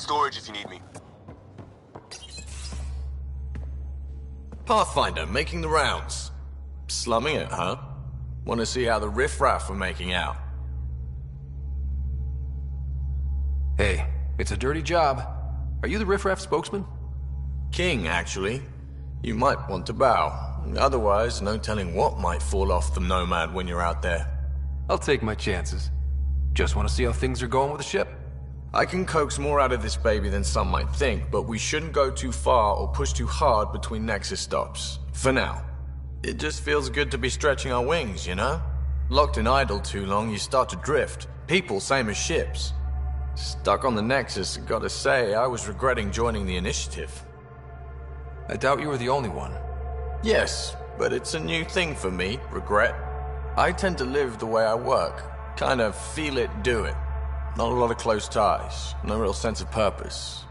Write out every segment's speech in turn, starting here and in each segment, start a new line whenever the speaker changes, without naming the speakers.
storage if you need me.
Pathfinder, making the rounds. Slumming it, huh? Want to see how the riffraff are making out?
Hey, it's a dirty job. Are you the riffraff spokesman?
King, actually. You might want to bow. Otherwise, no telling what might fall off the Nomad when you're out there.
I'll take my chances. Just want to see how things are going with the ship.
I can coax more out of this baby than some might think, but we shouldn't go too far or push too hard between Nexus stops. For now. It just feels good to be stretching our wings, you know? Locked in idle too long, you start to drift. People, same as ships. Stuck on the Nexus, gotta say, I was regretting joining the initiative.
I doubt you were the only one.
Yes, but it's a new thing for me, regret. I tend to live the way I work. Kind of feel it, do it. Not a lot of close ties, no real sense of purpose.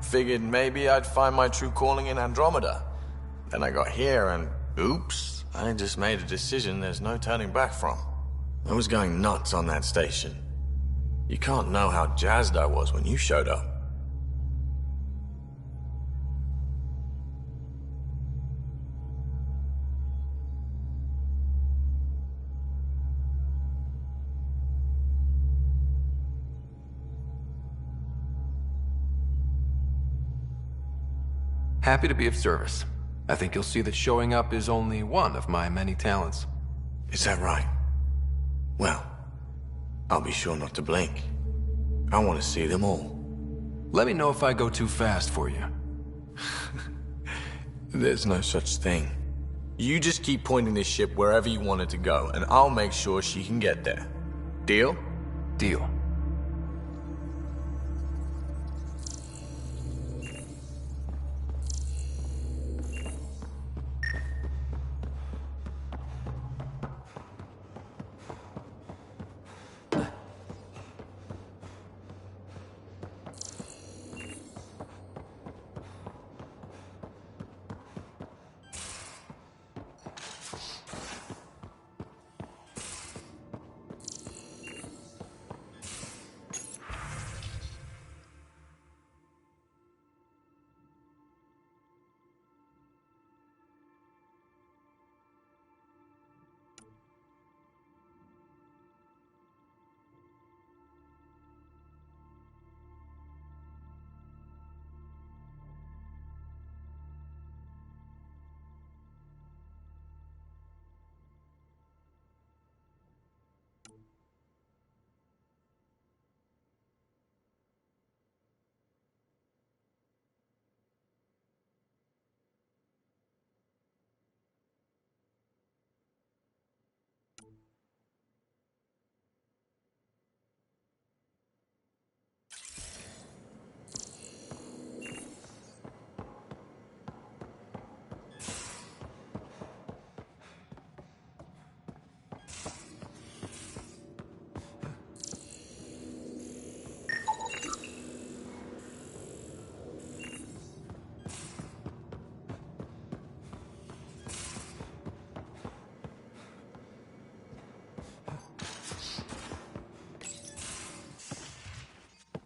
Figured maybe I'd find my true calling in Andromeda. Then I got here and, oops, I just made a decision there's no turning back from. I was going nuts on that station. You can't know how jazzed I was when you showed up.
Happy to be of service. I think you'll see that showing up is only one of my many talents.
Is that right? Well, I'll be sure not to blink. I want to see them all.
Let me know if I go too fast for you.
There's no such thing. You just keep pointing this ship wherever you want it to go, and I'll make sure she can get there. Deal?
Deal.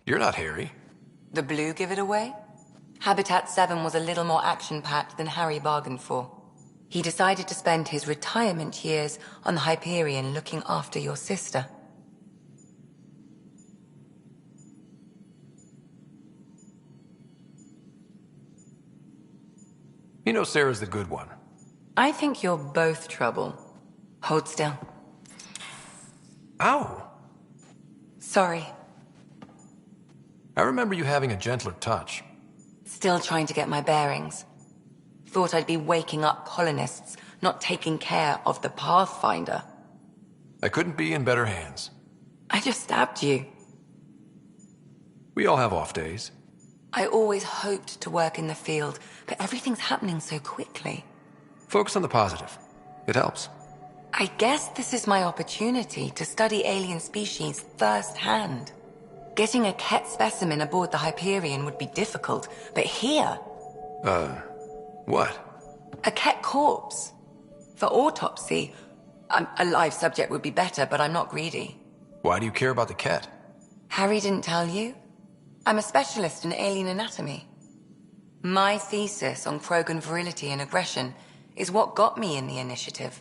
You're not Harry.
The blue give it away? Habitat 7 was a little more action-packed than Harry bargained for. He decided to spend his retirement years on the Hyperion looking after your sister.
You know Sarah's the good one.
I think you're both trouble. Hold still.
Ow!
Sorry.
I remember you having a gentler touch.
Still trying to get my bearings. Thought I'd be waking up colonists, not taking care of the Pathfinder.
I couldn't be in better hands.
I just stabbed you.
We all have off days.
I always hoped to work in the field, but everything's happening so quickly.
Focus on the positive. It helps.
I guess this is my opportunity to study alien species firsthand. Getting a Ket specimen aboard the Hyperion would be difficult, but here...
What?
A Ket corpse. For autopsy. A live subject would be better, but I'm not greedy.
Why do you care about the Ket?
Harry didn't tell you? I'm a specialist in alien anatomy. My thesis on Krogan virility and aggression is what got me in the initiative.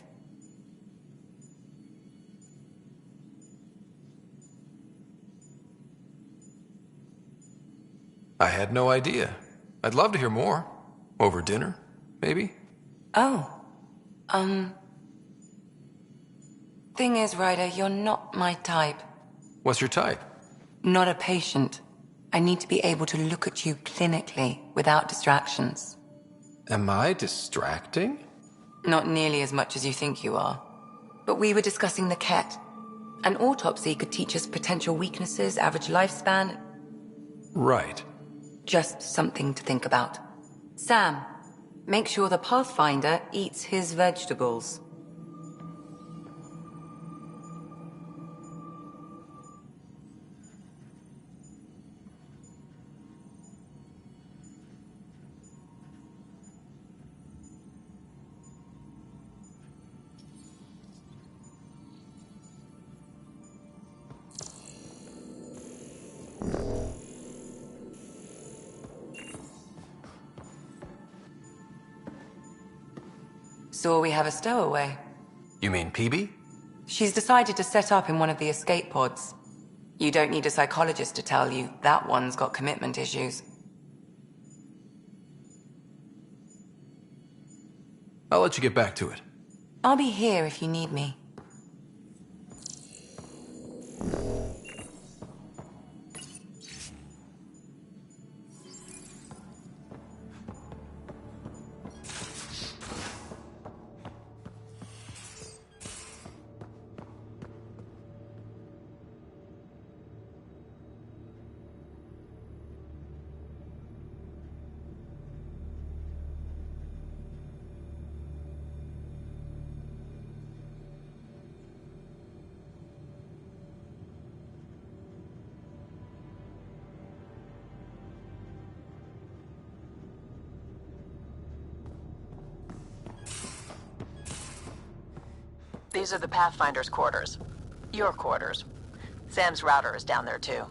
I had no idea. I'd love to hear more. Over dinner, maybe?
Oh. Thing is, Ryder, you're not my type.
What's your type?
Not a patient. I need to be able to look at you clinically without distractions.
Am I distracting?
Not nearly as much as you think you are. But we were discussing the Ket. An autopsy could teach us potential weaknesses, average lifespan.
Right.
Just something to think about. Sam, make sure the Pathfinder eats his vegetables. So we have a stowaway.
You mean PB?
She's decided to set up in one of the escape pods. You don't need a psychologist to tell you that one's got commitment issues.
I'll let you get back to it.
I'll be here if you need me.
These are the Pathfinder's quarters. Your quarters. Sam's router is down there too.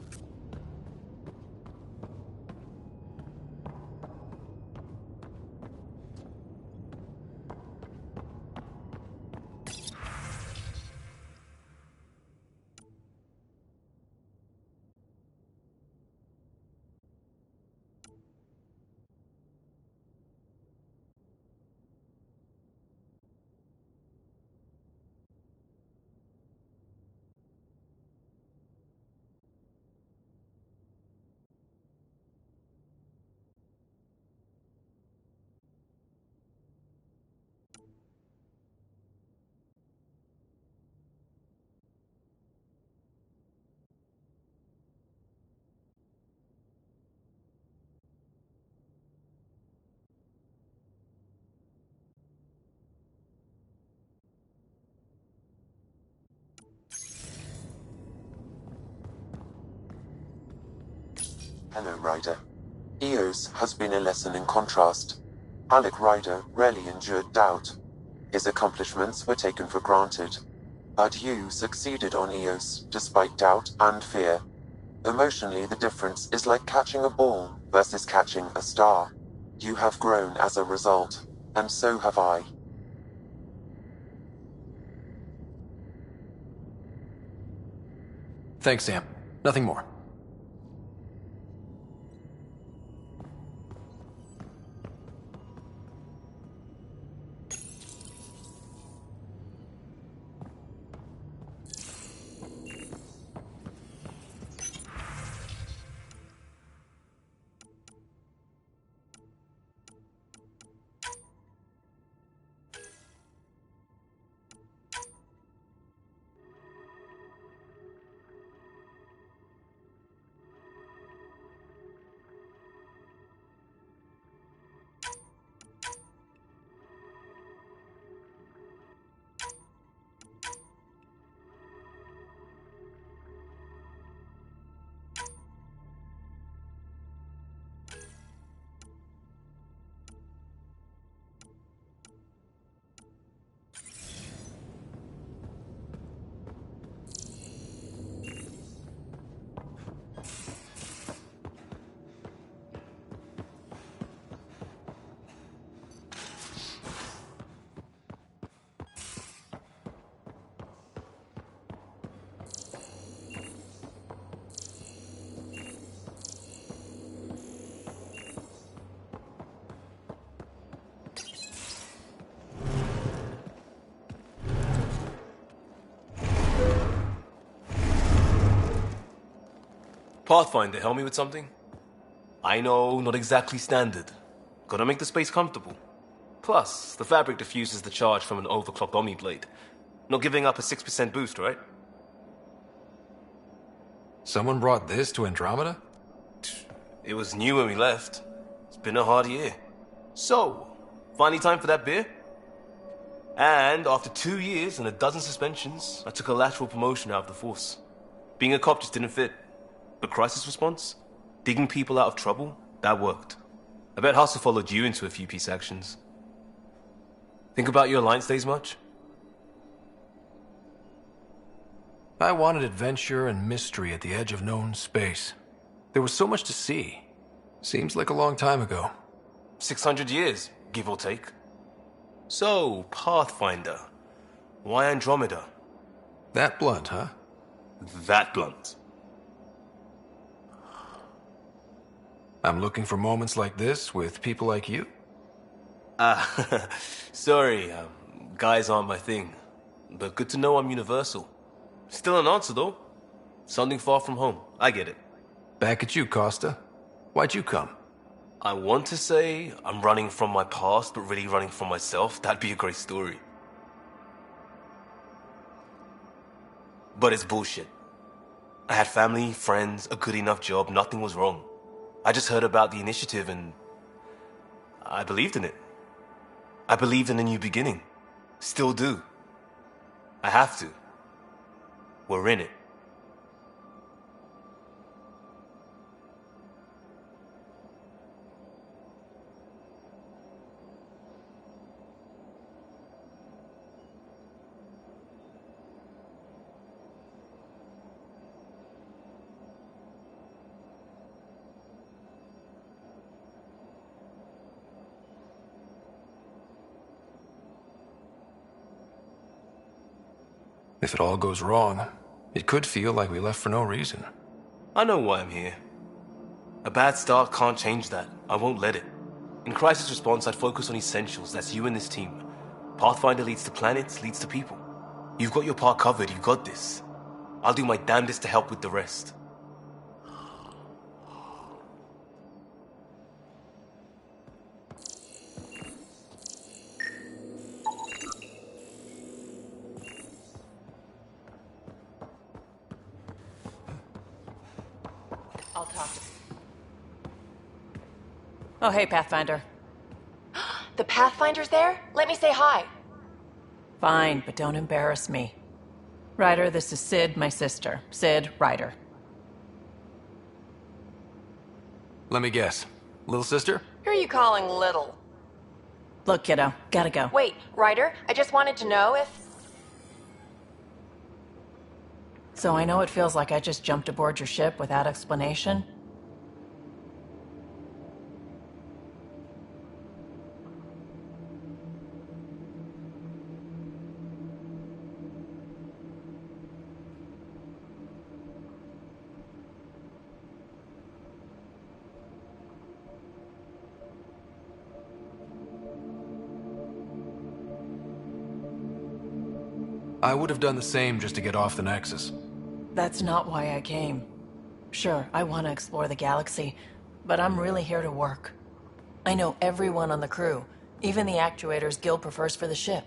Hello, Ryder. EOS has been a lesson in contrast. Alec Ryder rarely endured doubt. His accomplishments were taken for granted. But you succeeded on EOS, despite doubt and fear. Emotionally, the difference is like catching a ball versus catching a star. You have grown as a result, and so have I.
Thanks, Sam. Nothing more.
Pathfinder, help me with something? I know, not exactly standard. Gotta make the space comfortable. Plus, the fabric diffuses the charge from an overclocked Omni blade. Not giving up a 6% boost, right?
Someone brought this to Andromeda?
It was new when we left. It's been a hard year. So, finally time for that beer? And after 2 years and a dozen suspensions, I took a lateral promotion out of the force. Being a cop just didn't fit. But crisis response? Digging people out of trouble? That worked. I bet Hustle followed you into a few peace actions. Think about your Alliance days much?
I wanted adventure and mystery at the edge of known space. There was so much to see. Seems like a long time ago.
600 years, give or take. So, Pathfinder. Why Andromeda?
That blunt, huh?
That blunt.
I'm looking for moments like this with people like you.
Sorry, guys aren't my thing. But good to know I'm universal. Still an answer, though. Something far from home. I get it.
Back at you, Costa. Why'd you come?
I want to say I'm running from my past, but really running from myself. That'd be a great story. But it's bullshit. I had family, friends, a good enough job, nothing was wrong. I just heard about the initiative and I believed in it. I believed in a new beginning. Still do. I have to. We're in it.
If it all goes wrong, it could feel like we left for no reason.
I know why I'm here. A bad start can't change that. I won't let it. In crisis response, I'd focus on essentials. That's you and this team. Pathfinder leads to planets, leads to people. You've got your part covered. You've got this. I'll do my damnedest to help with the rest.
I'll talk. Oh, hey, Pathfinder.
The Pathfinder's there? Let me say hi.
Fine, but don't embarrass me. Ryder, this is Sid, my sister. Sid, Ryder.
Let me guess. Little sister?
Who are you calling little?
Look, kiddo, gotta go.
Wait, Ryder, I just wanted to know if...
So I know it feels like I just jumped aboard your ship without explanation.
I would have done the same just to get off the Nexus.
That's not why I came. Sure, I want to explore the galaxy, but I'm really here to work. I know everyone on the crew, even the actuators Gil prefers for the ship.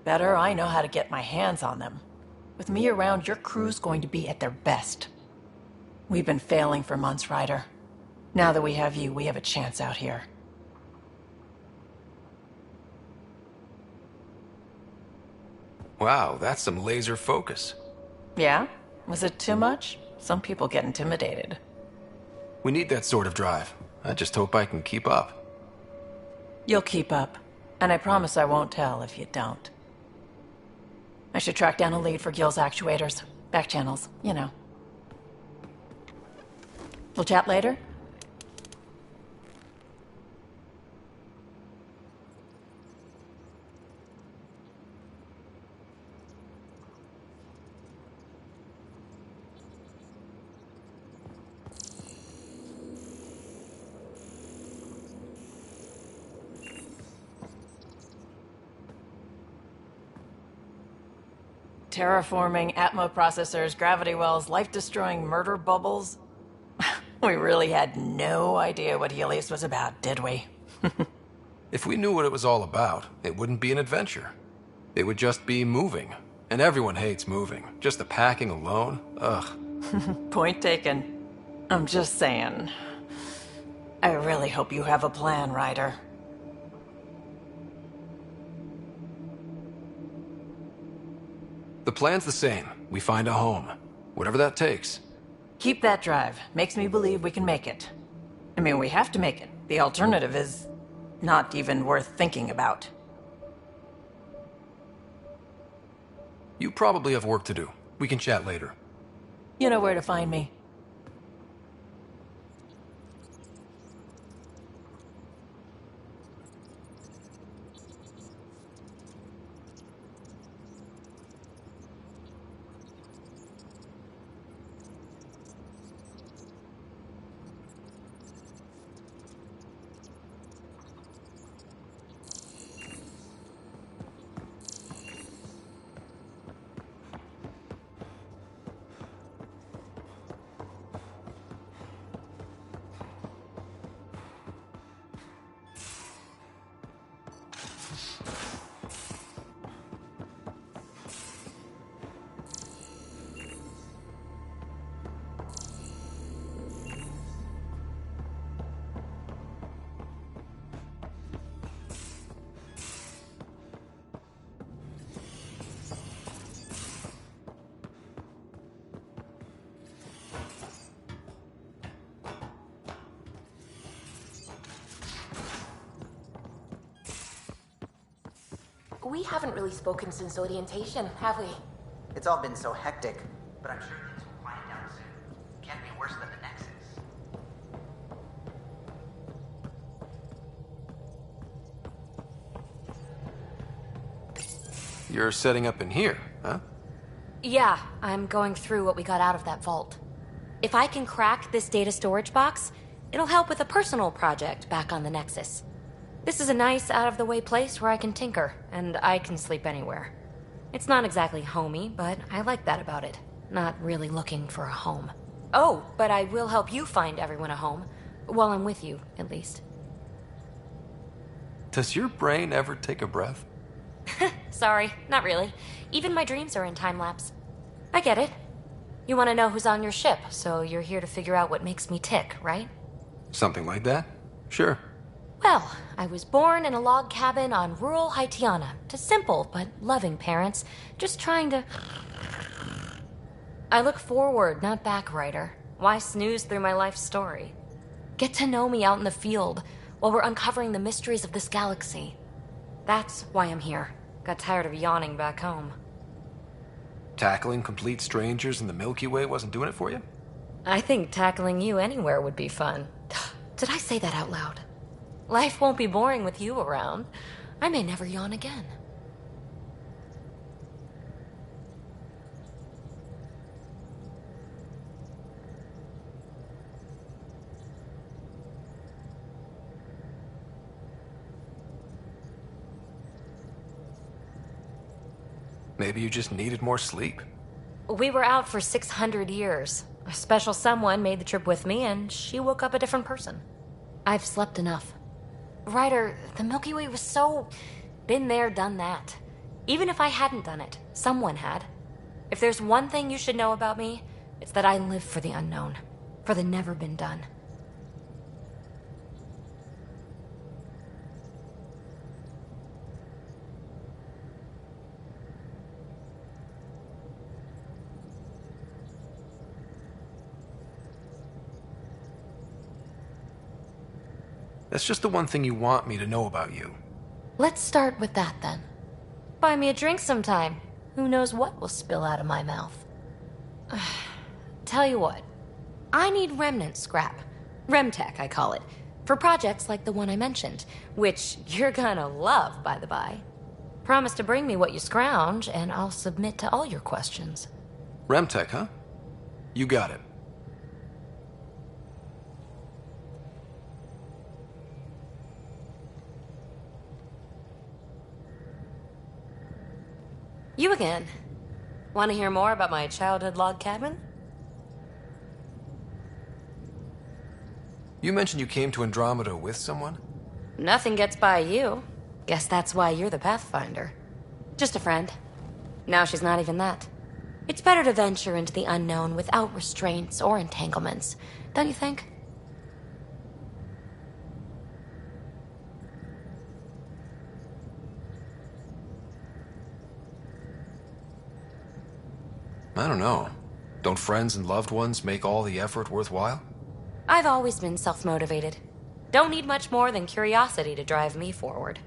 Better, I know how to get my hands on them. With me around, your crew's going to be at their best. We've been failing for months, Ryder. Now that we have you, we have a chance out here.
Wow, that's some laser focus.
Yeah? Was it too much? Some people get intimidated.
We need that sort of drive. I just hope I can keep up.
You'll keep up. And I promise I won't tell if you don't. I should track down a lead for Gil's actuators. Back channels, you know. We'll chat later? Terraforming, Atmo processors, gravity wells, life-destroying murder bubbles. We really had no idea what Helios was about, did we?
If we knew what it was all about, it wouldn't be an adventure. It would just be moving. And everyone hates moving. Just the packing alone, ugh.
Point taken. I'm just saying. I really hope you have a plan, Ryder.
The plan's the same. We find a home. Whatever that takes.
Keep that drive. Makes me believe we can make it. I mean, we have to make it. The alternative is not even worth thinking about.
You probably have work to do. We can chat later.
You know where to find me.
We haven't really spoken since orientation, have we?
It's all been so hectic, but I'm sure things will quiet down soon. Can't be worse than the Nexus.
You're setting up in here, huh?
Yeah, I'm going through what we got out of that vault. If I can crack this data storage box, it'll help with a personal project back on the Nexus. This is a nice, out-of-the-way place where I can tinker, and I can sleep anywhere. It's not exactly homey, but I like that about it. Not really looking for a home. Oh, but I will help you find everyone a home. While I'm with you, at least.
Does your brain ever take a breath?
Sorry, not really. Even my dreams are in time-lapse. I get it. You want to know who's on your ship, so you're here to figure out what makes me tick, right?
Something like that? Sure.
Well, I was born in a log cabin on rural Haitiana to simple but loving parents, just trying to... I look forward, not back, Ryder. Why snooze through my life story? Get to know me out in the field while we're uncovering the mysteries of this galaxy. That's why I'm here. Got tired of yawning back home.
Tackling complete strangers in the Milky Way wasn't doing it for you?
I think tackling you anywhere would be fun. Did I say that out loud? Life won't be boring with you around. I may never yawn again.
Maybe you just needed more sleep.
We were out for 600 years. A special someone made the trip with me, and she woke up a different person. I've slept enough. Ryder, the Milky Way was so... been there, done that. Even if I hadn't done it, someone had. If there's one thing you should know about me, it's that I live for the unknown. For the never been done.
That's just the one thing you want me to know about you.
Let's start with that, then. Buy me a drink sometime. Who knows what will spill out of my mouth. Tell you what. I need remnant scrap. Remtech, I call it. For projects like the one I mentioned. Which you're gonna love, by the by. Promise to bring me what you scrounge, and I'll submit to all your questions.
Remtech, huh? You got it.
You again. Want to hear more about my childhood log cabin?
You mentioned you came to Andromeda with someone?
Nothing gets by you. Guess that's why you're the Pathfinder. Just a friend. Now she's not even that. It's better to venture into the unknown without restraints or entanglements, don't you think?
I don't know. Don't friends and loved ones make all the effort worthwhile?
I've always been self-motivated. Don't need much more than curiosity to drive me forward.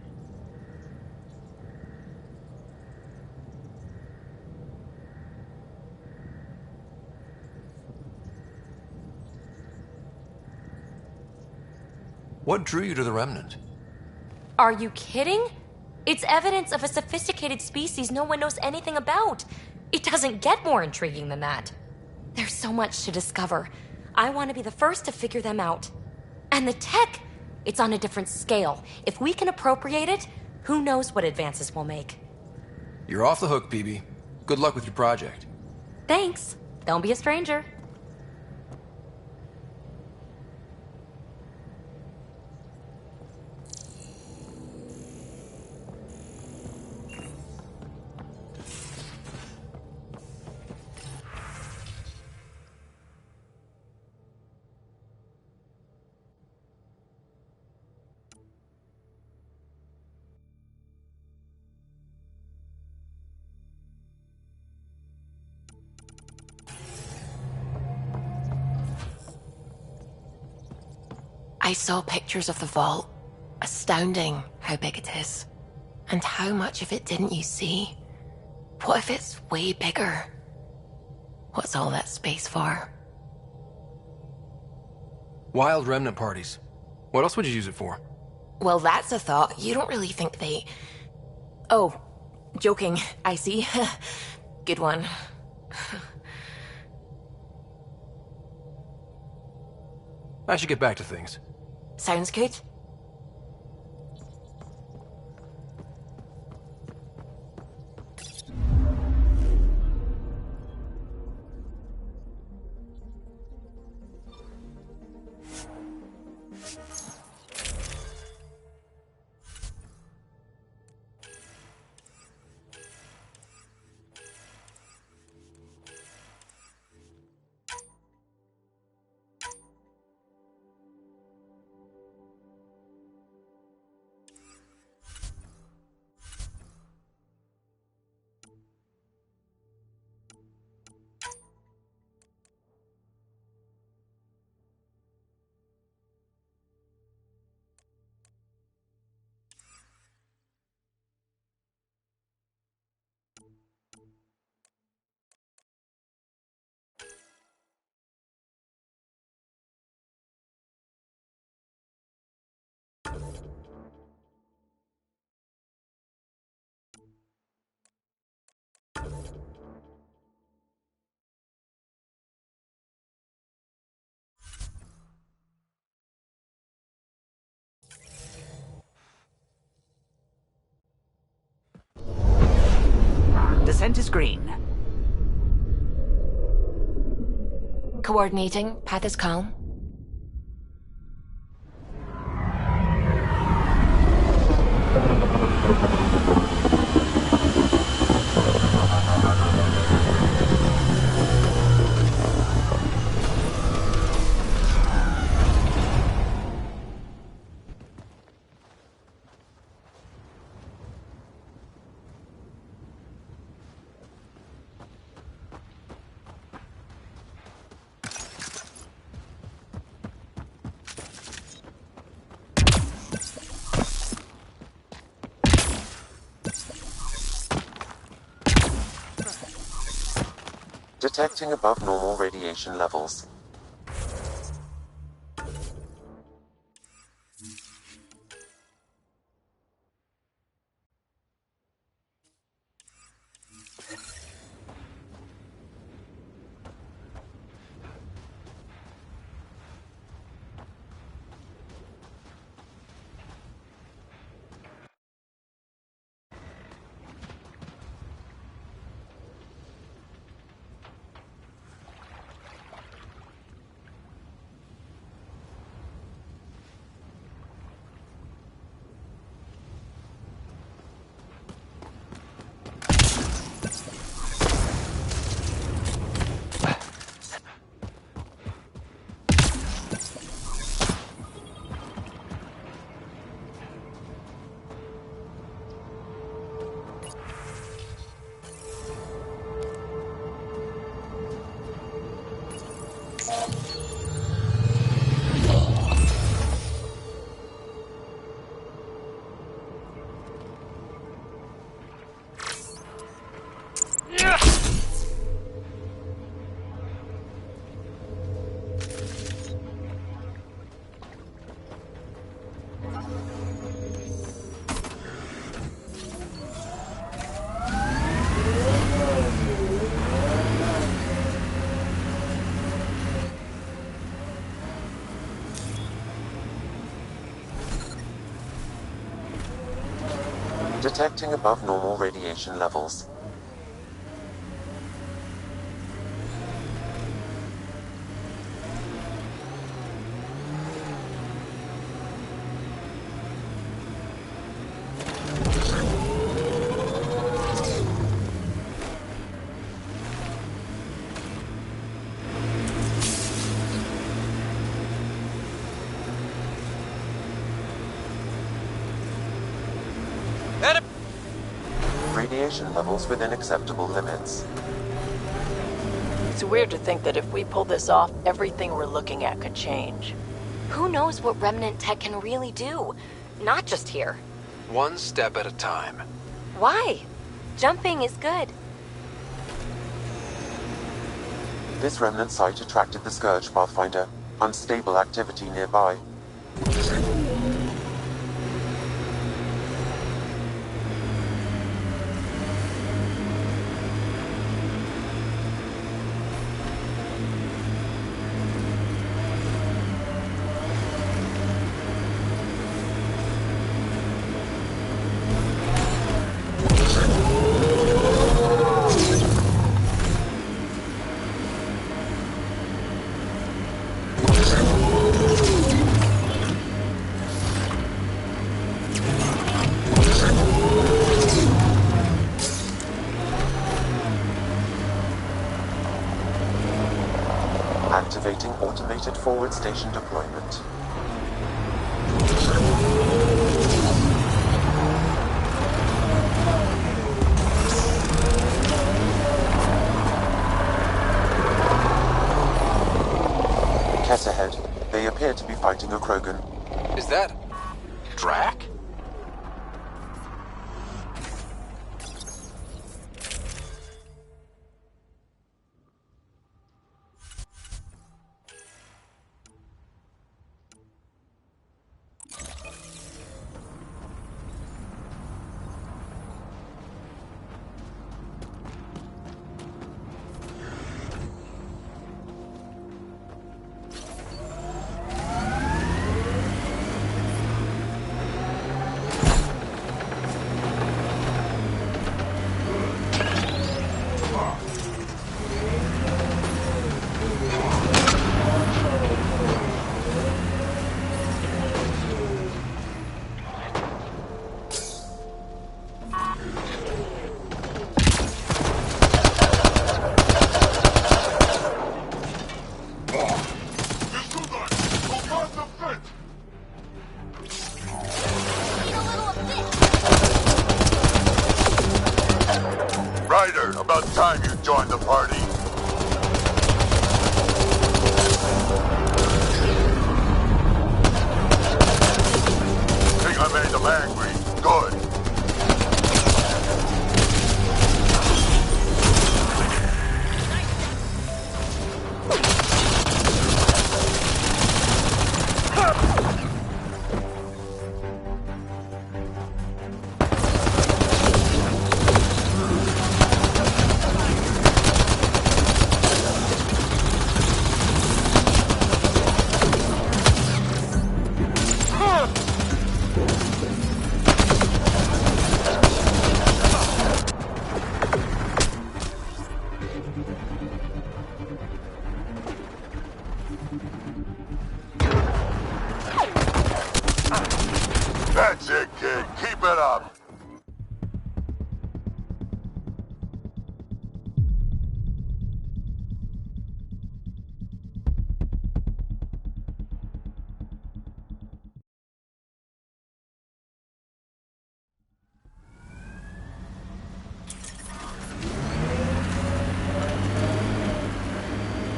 What drew you to the Remnant?
Are you kidding? It's evidence of a sophisticated species no one knows anything about. It doesn't get more intriguing than that. There's so much to discover. I want to be the first to figure them out. And the tech, it's on a different scale. If we can appropriate it, who knows what advances we'll make.
You're off the hook, PB. Good luck with your project.
Thanks. Don't be a stranger.
I saw pictures of the vault. Astounding how big it is. And how much of it didn't you see? What if it's way bigger? What's all that space for?
Wild Remnant parties. What else would you use it for?
Well, that's a thought. You don't really think they... Oh, joking. I see. Good one.
I should get back to things.
Sounds good.
Descent is green.
Coordinating. Path is calm.
Detecting above normal radiation levels. Detecting above normal radiation levels. Radiation levels within acceptable limits.
It's weird to think that if we pull this off, everything we're looking at could change.
Who knows what remnant tech can really do? Not just here.
One step at a time.
Why? Jumping is good.
This remnant site attracted the Scourge Pathfinder. Unstable activity nearby. Activating automated forward station deployment. Cat ahead. They appear to be fighting a Krogan.
Is that... Drac?
About time you joined the party. Think I made them angry. Good. That's it, kid. Keep it up.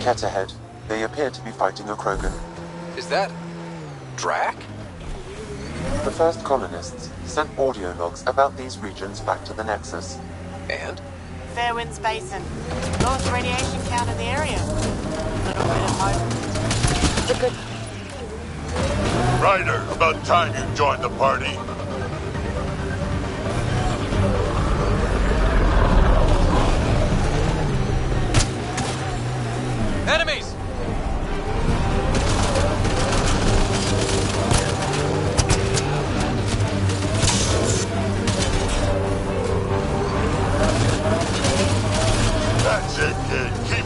Cat ahead. They appear to be fighting a Krogan.
Is that... Drac?
The first colonists sent audio logs about these regions back to the Nexus.
And?
Fairwinds Basin. Lowest radiation count in the area. Little bit of hope.
It's a good...
Ryder, about time you joined the party.
Enemies!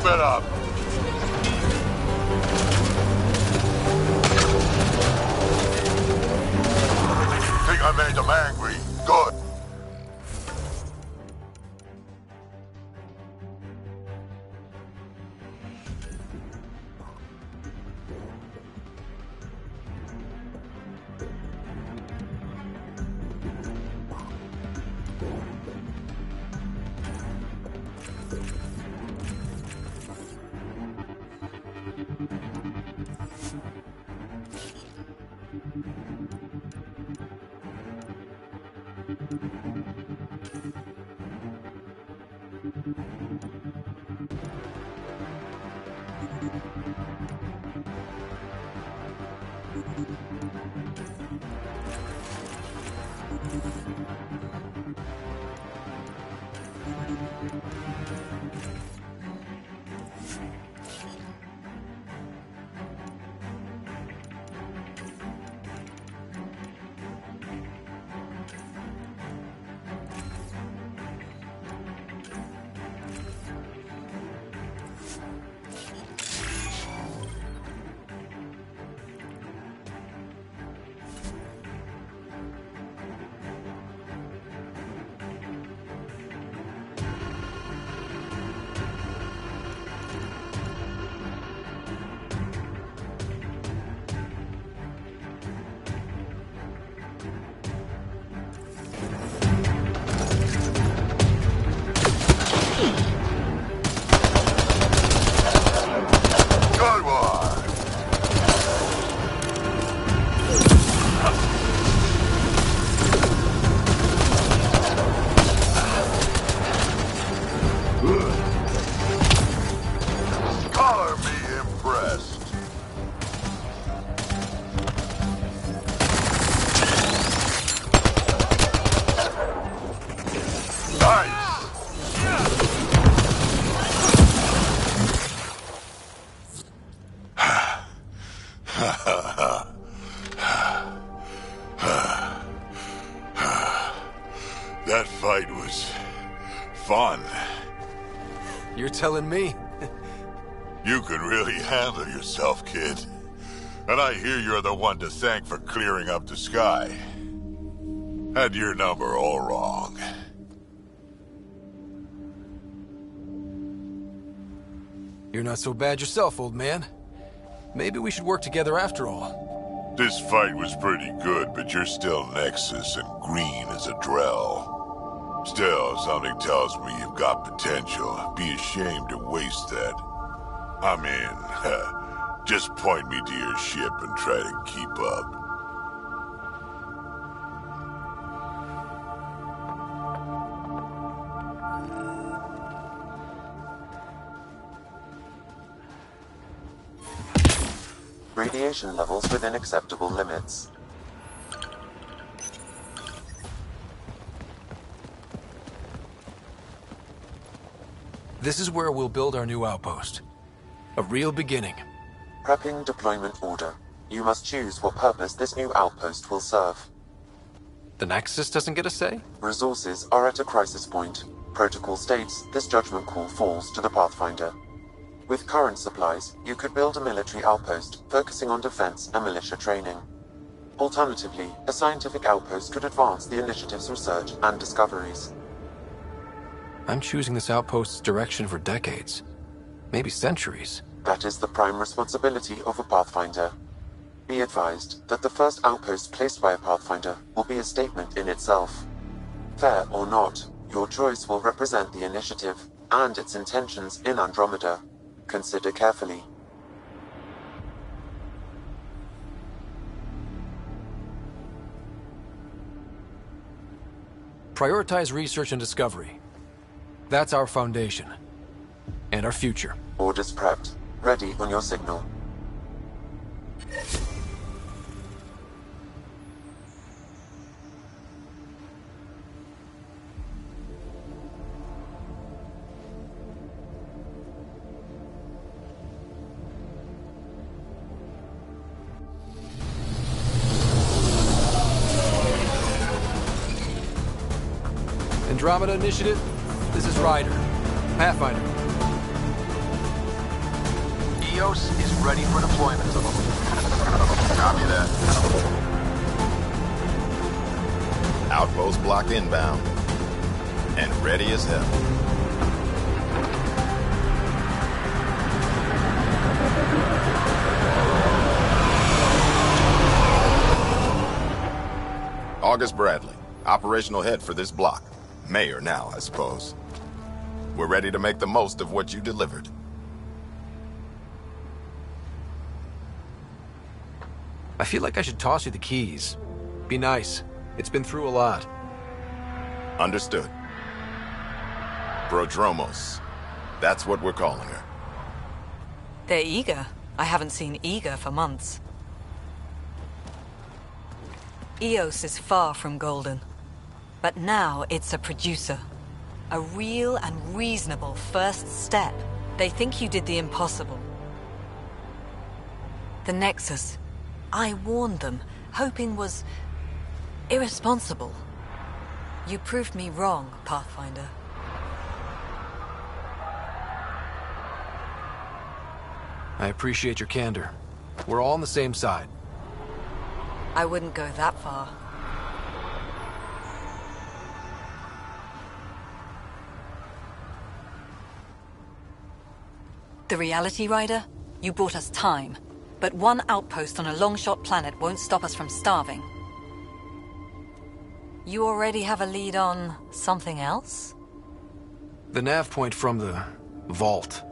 it up! Think I made them angry? Good. That fight was fun.
You're telling me?
You could really handle yourself, kid. And I hear you're the one to thank for clearing up the sky. Had your number all wrong.
You're not so bad yourself, old man. Maybe we should work together after all.
This fight was pretty good, but you're still Nexus and green as a Drell. Still, something tells me you've got potential. Be ashamed to waste that. I mean, just point me to your ship and try to keep up.
Radiation levels within acceptable limits.
This is where we'll build our new outpost. A real beginning.
Prepping deployment order. You must choose what purpose this new outpost will serve.
The Nexus doesn't get a say?
Resources are at a crisis point. Protocol states this judgment call falls to the Pathfinder. With current supplies, you could build a military outpost, focusing on defense and militia training. Alternatively, a scientific outpost could advance the initiative's research and discoveries.
I'm choosing this outpost's direction for decades. Maybe centuries.
That is the prime responsibility of a Pathfinder. Be advised that the first outpost placed by a Pathfinder will be a statement in itself. Fair or not, your choice will represent the initiative and its intentions in Andromeda. Consider carefully.
Prioritize research and discovery. That's our foundation. And our future.
Orders prepped. Ready on your signal.
Andromeda Initiative, this is Ryder. Pathfinder. EOS is ready for deployment.
Copy that. Outpost block inbound. And ready as hell. August Bradley, operational head for this block. Mayor now, I suppose. We're ready to make the most of what you delivered.
I feel like I should toss you the keys. Be nice. It's been through a lot.
Understood. Prodromos. That's what we're calling her.
They're eager. I haven't seen eager for months. EOS is far from golden. But now it's a producer. A real and reasonable first step. They think you did the impossible. The Nexus. I warned them, hoping was irresponsible. You proved me wrong, Pathfinder.
I appreciate your candor. We're all on the same side.
I wouldn't go that far. The Reality Rider? You brought us time. But one outpost on a long-shot planet won't stop us from starving. You already have a lead on something else?
The nav point from the vault.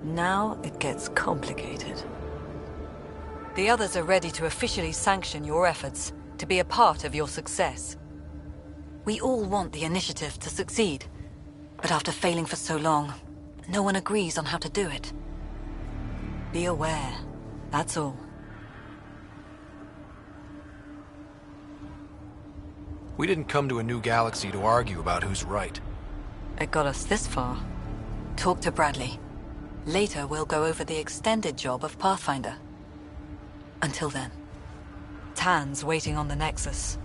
Now it gets complicated. The others are ready to officially sanction your efforts, to be a part of your success. We all want the initiative to succeed, but after failing for so long, no one agrees on how to do it. Be aware, that's all.
We didn't come to a new galaxy to argue about who's right.
It got us this far. Talk to Bradley. Later, we'll go over the extended job of Pathfinder. Until then, Tan's waiting on the Nexus.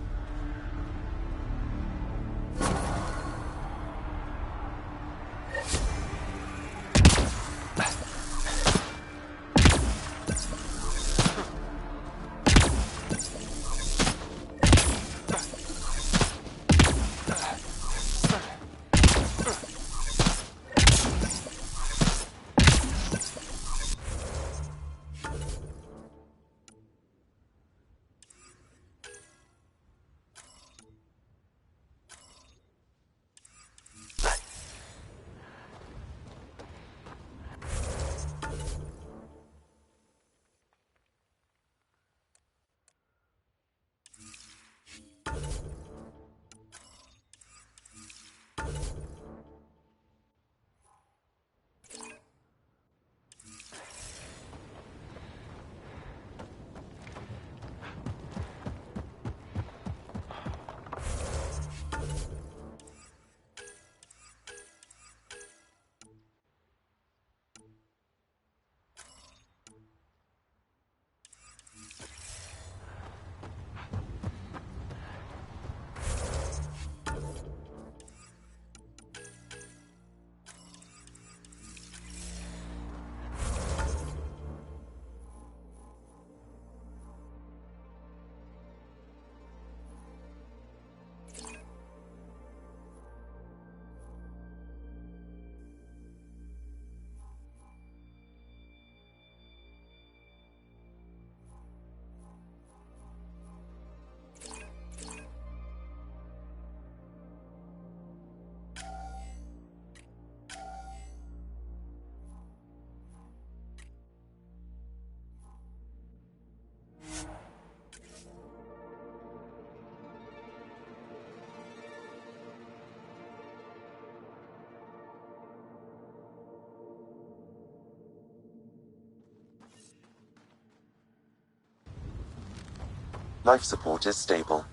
Life support is stable.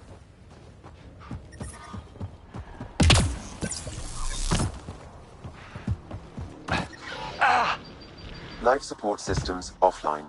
Life support systems offline.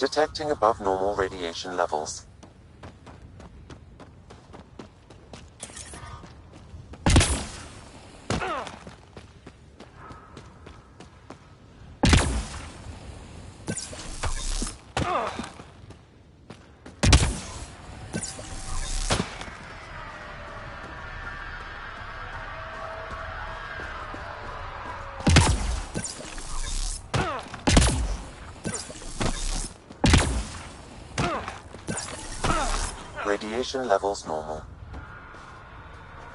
Detecting above normal radiation levels. Radiation levels normal.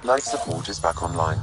Life support is back online.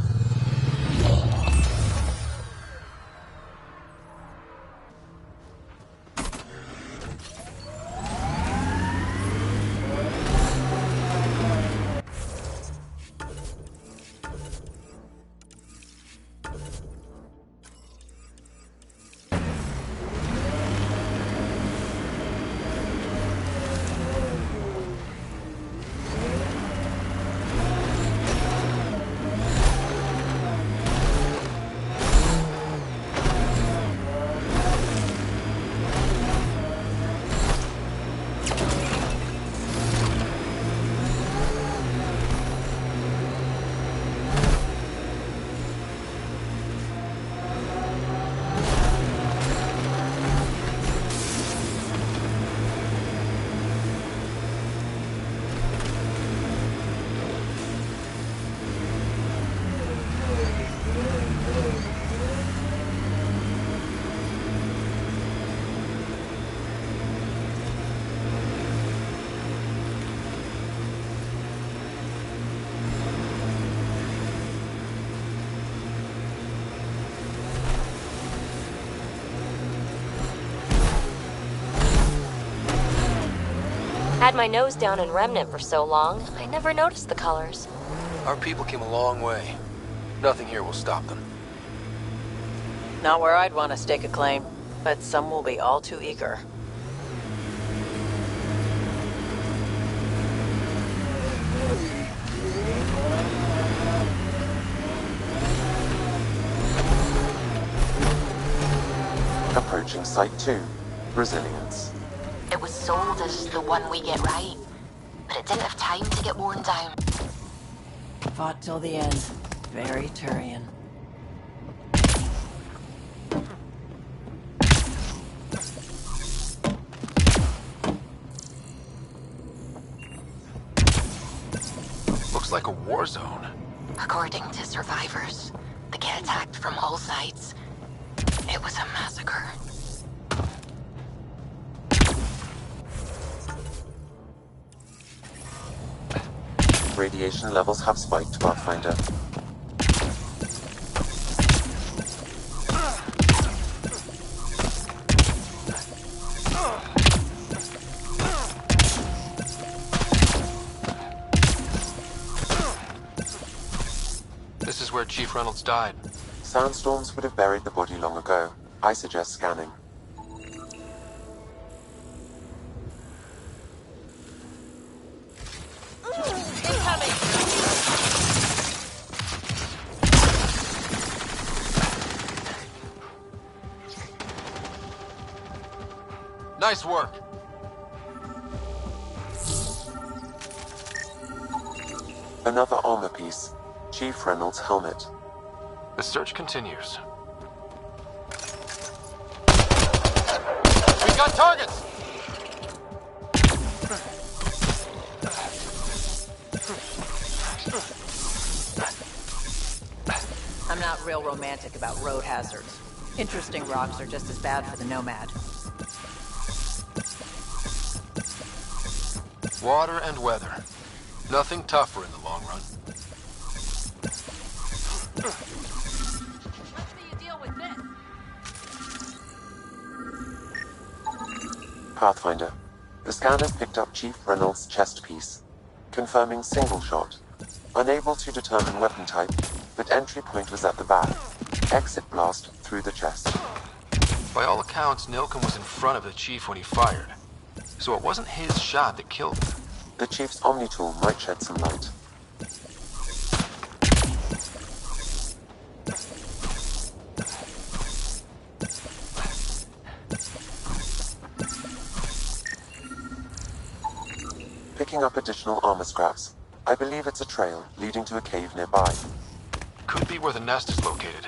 Had my nose down in Remnant for so long, I never noticed the colors.
Our people came a long way. Nothing here will stop them.
Not where I'd want to stake a claim, but some will be all too eager.
Approaching Site 2. Resilience.
It was sold as the one we get right, but it didn't have time to get worn down.
Fought till the end. Very Turian.
Looks like a war zone.
According to survivors, they get attacked from all sides. It was a massacre.
Radiation levels have spiked, Pathfinder.
This is where Chief Reynolds died.
Sandstorms would have buried the body long ago. I suggest scanning.
Nice work.
Another armor piece. Chief Reynolds' helmet.
The search continues. We got targets!
I'm not real romantic about road hazards. Interesting rocks are just as bad for the Nomad.
Water and weather. Nothing tougher in the long run.
Let's see you deal with this.
Pathfinder. The scanner picked up Chief Reynolds' chest piece. Confirming single shot. Unable to determine weapon type, but entry point was at the back. Exit blast through the chest.
By all accounts, Nilken was in front of the Chief when he fired. So it wasn't his shot that killed him.
The Chief's Omni tool might shed some light. picking up additional armor scraps. I believe it's a trail leading to a cave nearby.
Could be where the nest is located.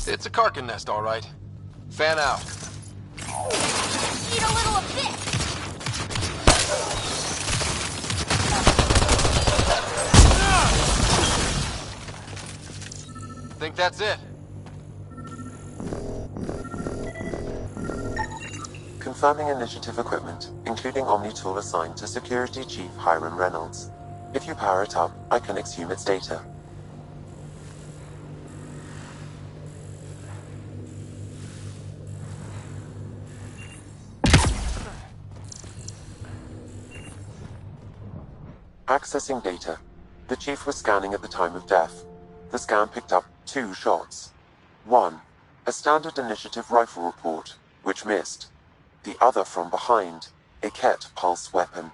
It's a Karkin nest, all right. Fan out.
Eat a little of this!
Think that's it?
Confirming initiative equipment, including Omni-tool assigned to Security Chief Hiram Reynolds. If you power it up, I can exhume its data. Accessing data. The Chief was scanning at the time of death. The scan picked up 2 shots. 1. A standard initiative rifle report, which missed. The other from behind, a Ket pulse weapon.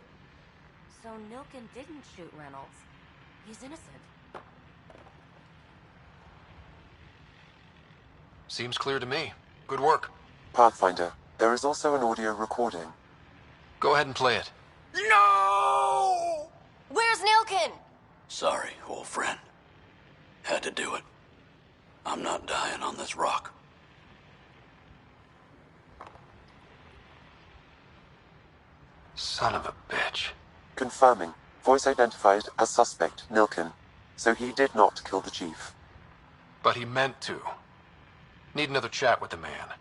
So Nilken didn't shoot Reynolds. He's innocent.
Seems clear to me. Good work.
Pathfinder, there is also an audio recording.
Go ahead and play it.
No!
Where's Nilken?
Sorry, old friend. Had to do it. I'm not dying on this rock.
Son of a bitch.
Confirming. Voice identified as suspect, Nilken. So he did not kill the Chief.
But he meant to. Need another chat with the man.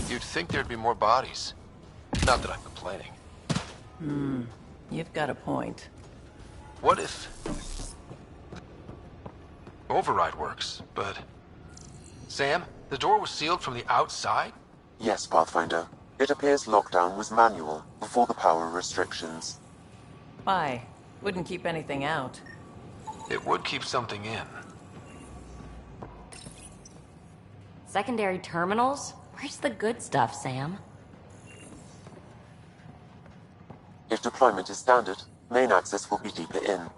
You'd think there'd be more bodies. Not that I'm complaining.
You've got a point.
What if... Override works, but... Sam, the door was sealed from the outside?
Yes, Pathfinder. It appears lockdown was manual, before the power restrictions.
Why? Wouldn't keep anything out.
It would keep something in.
Secondary terminals? Where's the good stuff, Sam?
If deployment is standard, main access will be deeper in.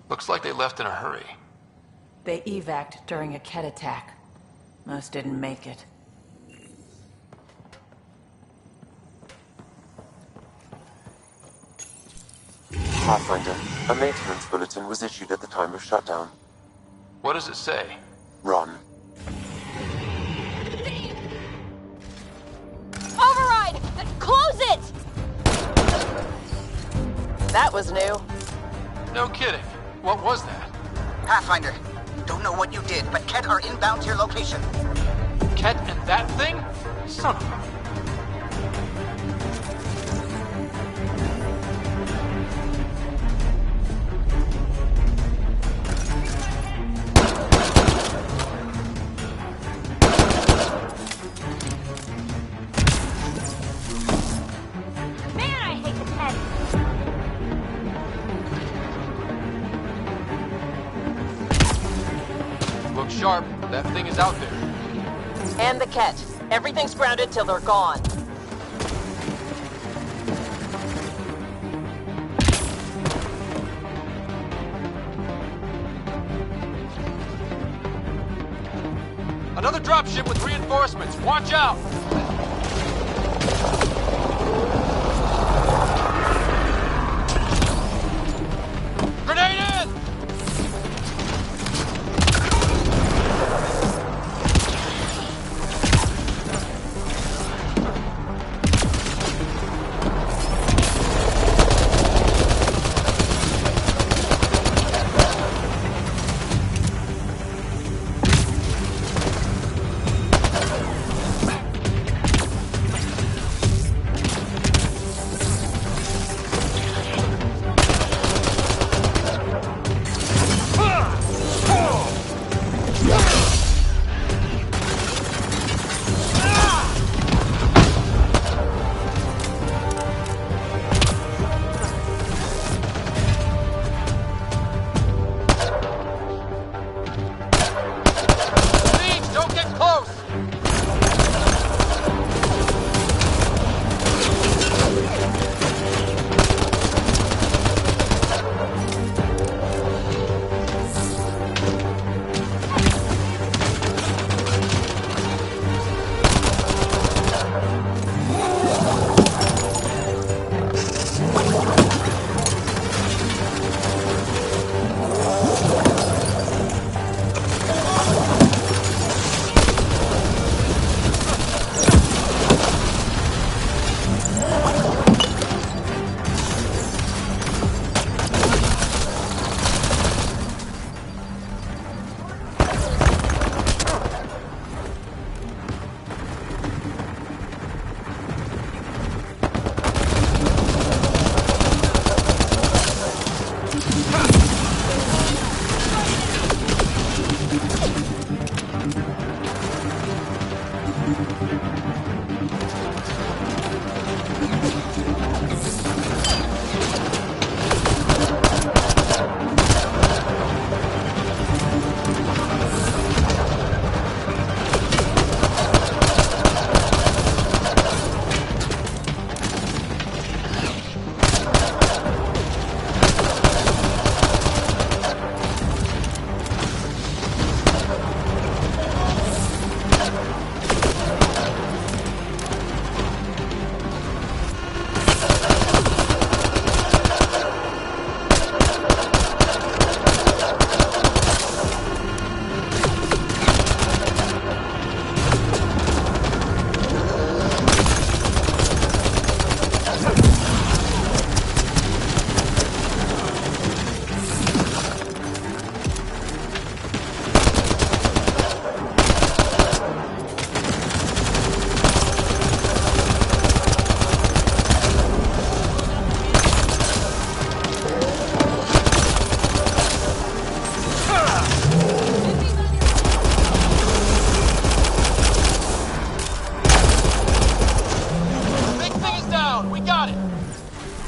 Looks like they left in a hurry.
They evac'd during a Ket attack. Most didn't make it.
Pathfinder, a maintenance bulletin was issued at the time of shutdown.
What does it say?
Run.
Over
That was new.
No kidding. What was that?
Pathfinder, don't know what you did, but Ket are inbound to your location.
Ket and that thing? Son of a... Look sharp. That thing is out there.
And the Ket. Everything's grounded till they're gone.
Another dropship with reinforcements. Watch out! Grenade in!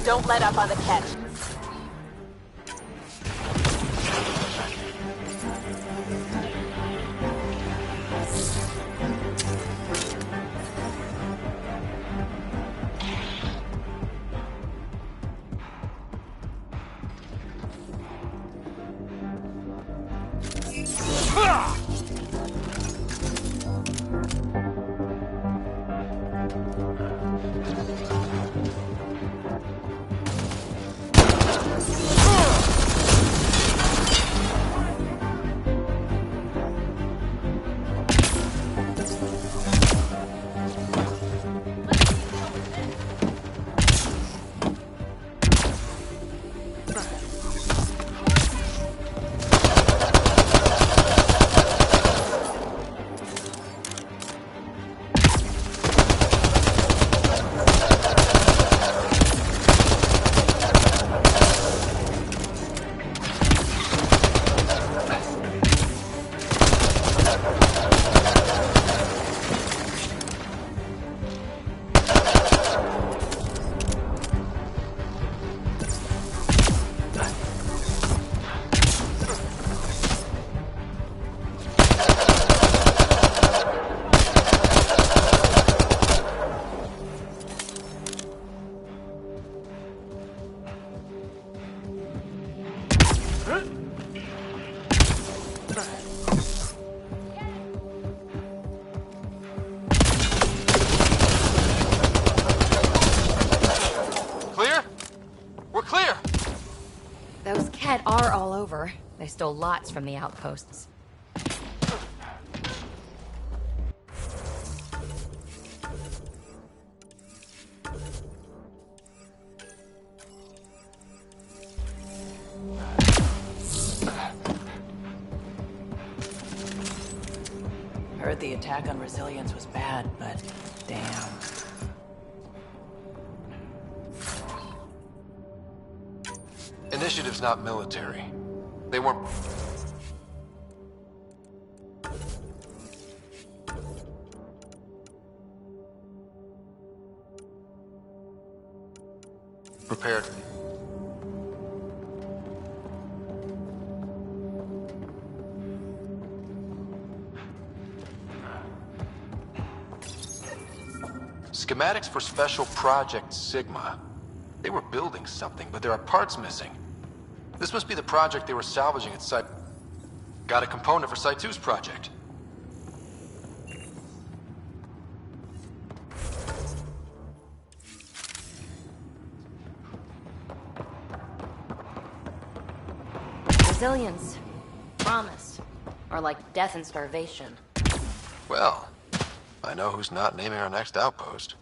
Don't let up on the catch.
Clear? We're clear!
Those Ket are all over. They stole lots from the outposts.
Heard the attack on Resilience was bad, but damn.
Initiative's not military. They weren't... prepared. Schematics for Special Project Sigma. They were building something, but there are parts missing. This must be the project they were salvaging at Site... Got a component for Site 2's project.
Resilience. Promise. Or like death and starvation.
Well, I know who's not naming our next outpost.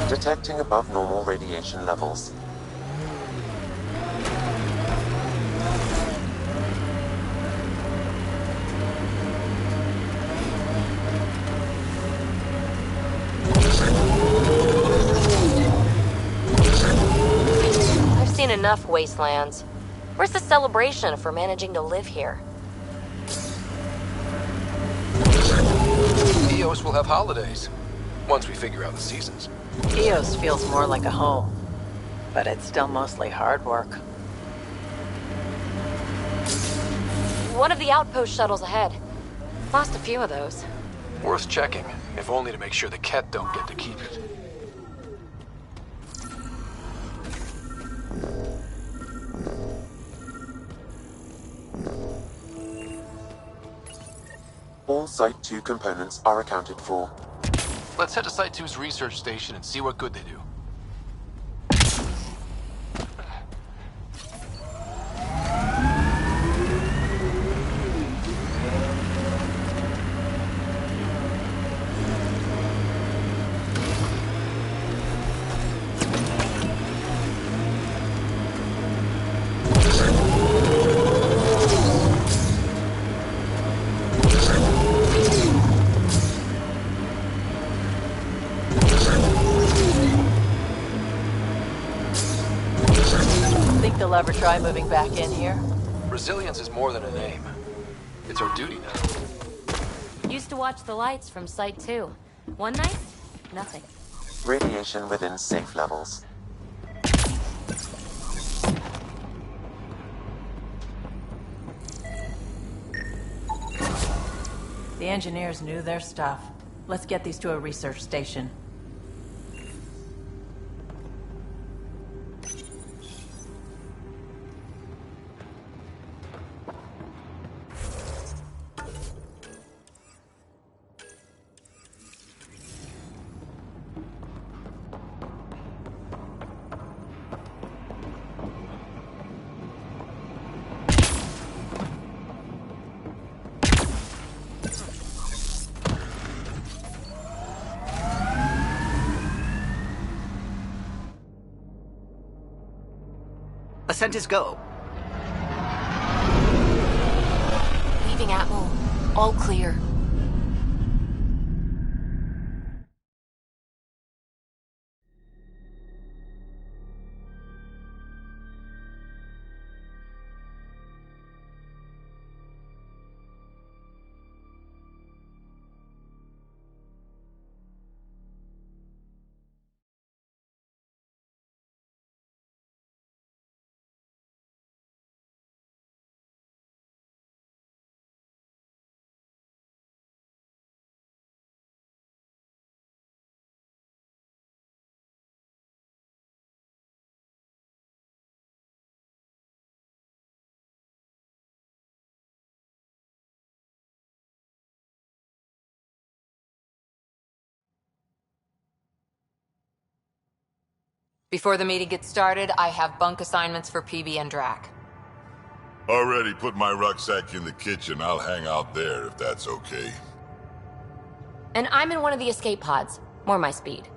Detecting above normal radiation levels.
I've seen enough wastelands. Where's the celebration for managing to live here?
EOS will have holidays, once we figure out the seasons.
EOS feels more like a home, but it's still mostly hard work.
One of the outpost shuttles ahead. Lost a few of those.
Worth checking, if only to make sure the Ket don't get to keep it.
All Site 2 components are accounted for.
Let's head to Site 2's research station and see what good they do.
They'll ever try moving back in here?
Resilience is more than a name. It's our duty now.
Used to watch the lights from Site 2. One night, nothing.
Radiation within safe levels.
The engineers knew their stuff. Let's get these to a research station.
Ascent is go.
Leaving Atmo. All clear.
Before the meeting gets started, I have bunk assignments for PB and Drac.
Already put my rucksack in the kitchen. I'll hang out there if that's okay.
And I'm in one of the escape pods. More my speed.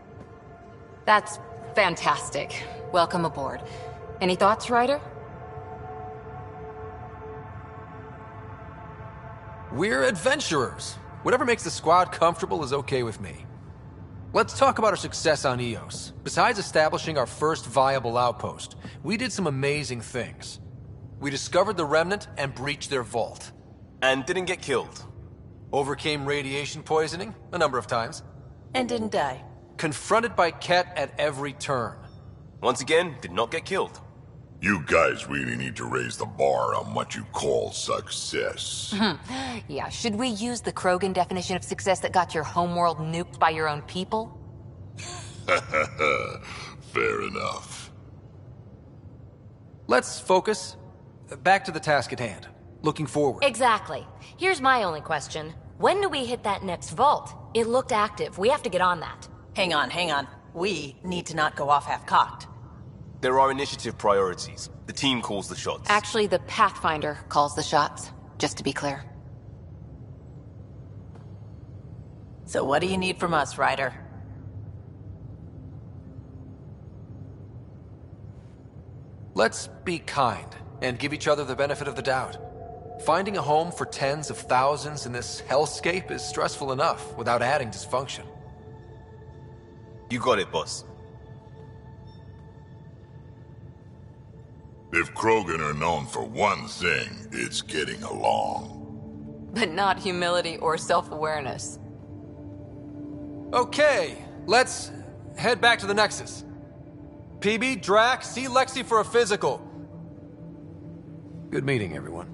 That's fantastic. Welcome aboard. Any thoughts, Ryder?
We're adventurers. Whatever makes the squad comfortable is okay with me. Let's talk about our success on Eos. Besides establishing our first viable outpost, we did some amazing things. We discovered the Remnant and breached their vault.
And didn't get killed.
Overcame radiation poisoning a number of times.
And didn't die.
Confronted by Ket at every turn.
Once again, did not get killed.
You guys really need to raise the bar on what you call success.
Yeah, should we use the Krogan definition of success that got your homeworld nuked by your own people?
Fair enough.
Let's focus. Back to the task at hand. Looking forward.
Exactly. Here's my only question. When do we hit that next vault? It looked active. We have to get on that.
Hang on. We need to not go off half-cocked.
There are initiative priorities. The team calls the shots.
Actually, the Pathfinder calls the shots, just to be clear.
So what do you need from us, Ryder?
Let's be kind and give each other the benefit of the doubt. Finding a home for tens of thousands in this hellscape is stressful enough without adding dysfunction.
You got it, boss.
If Krogan are known for one thing, it's getting along.
But not humility or self-awareness.
Okay, let's head back to the Nexus. PB, Drac, see Lexi for a physical. Good meeting, everyone.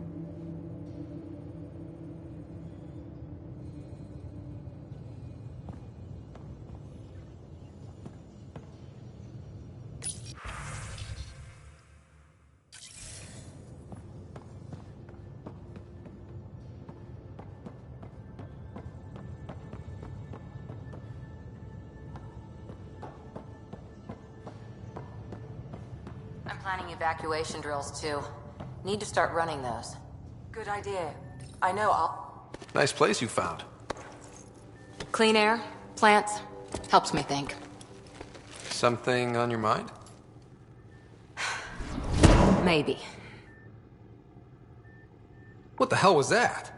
Planning evacuation drills, too. Need to start running those. Good idea. I know, I'll...
Nice place you found.
Clean air, plants, helps me think.
Something on your mind?
Maybe.
What the hell was that?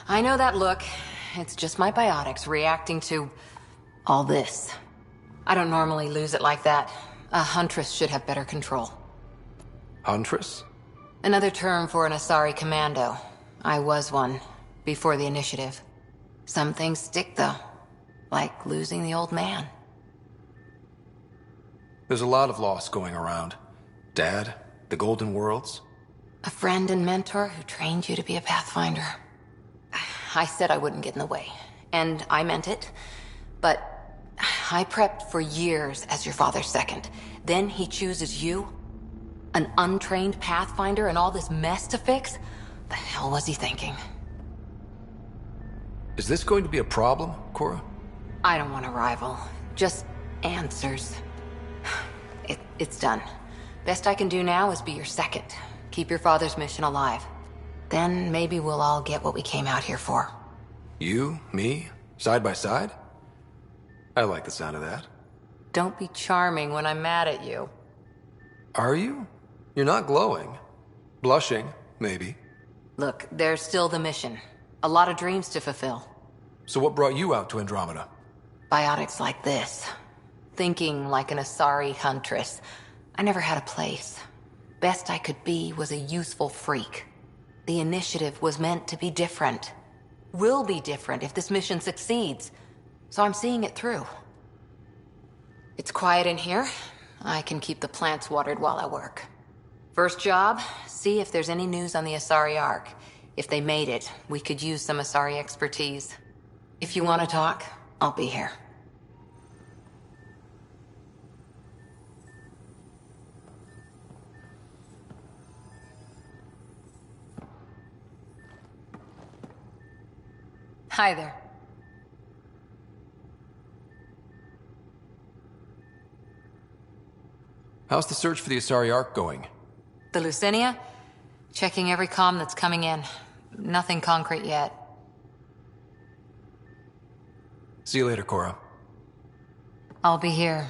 I know that look. It's just my biotics reacting to... all this. I don't normally lose it like that. A huntress should have better control.
Huntress?
Another term for an Asari commando. I was one, before the initiative. Some things stick, though. Like losing the old man.
There's a lot of loss going around. Dad, the Golden Worlds.
A friend and mentor who trained you to be a Pathfinder. I said I wouldn't get in the way. And I meant it. But I prepped for years as your father's second. Then he chooses you? An untrained Pathfinder and all this mess to fix? The hell was he thinking?
Is this going to be a problem, Cora?
I don't want a rival. Just answers. It's done. Best I can do now is be your second. Keep your father's mission alive. Then maybe we'll all get what we came out here for.
You, me, side by side? I like the sound of that.
Don't be charming when I'm mad at you.
Are you? You're not glowing. Blushing, maybe.
Look, there's still the mission. A lot of dreams to fulfill.
So what brought you out to Andromeda?
Biotics like this. Thinking like an Asari huntress. I never had a place. Best I could be was a useful freak. The initiative was meant to be different. Will be different if this mission succeeds. So I'm seeing it through. It's quiet in here. I can keep the plants watered while I work. First job, see if there's any news on the Asari Ark. If they made it, we could use some Asari expertise. If you want to talk, I'll be here. Hi there.
How's the search for the Asari Ark going?
The Lucinia? Checking every comm that's coming in. Nothing concrete yet.
See you later, Cora.
I'll be here.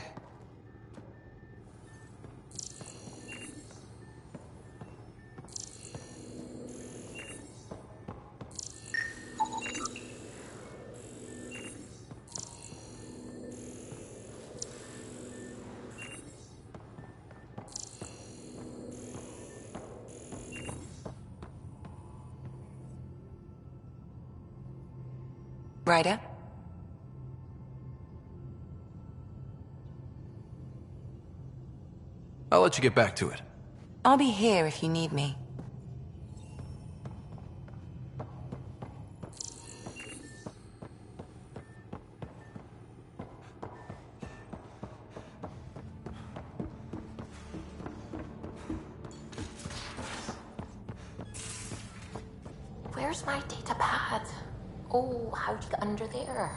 Ryder?
I'll let you get back to it.
I'll be here if you need me.
Where's my data pad? Oh, how'd you get under there?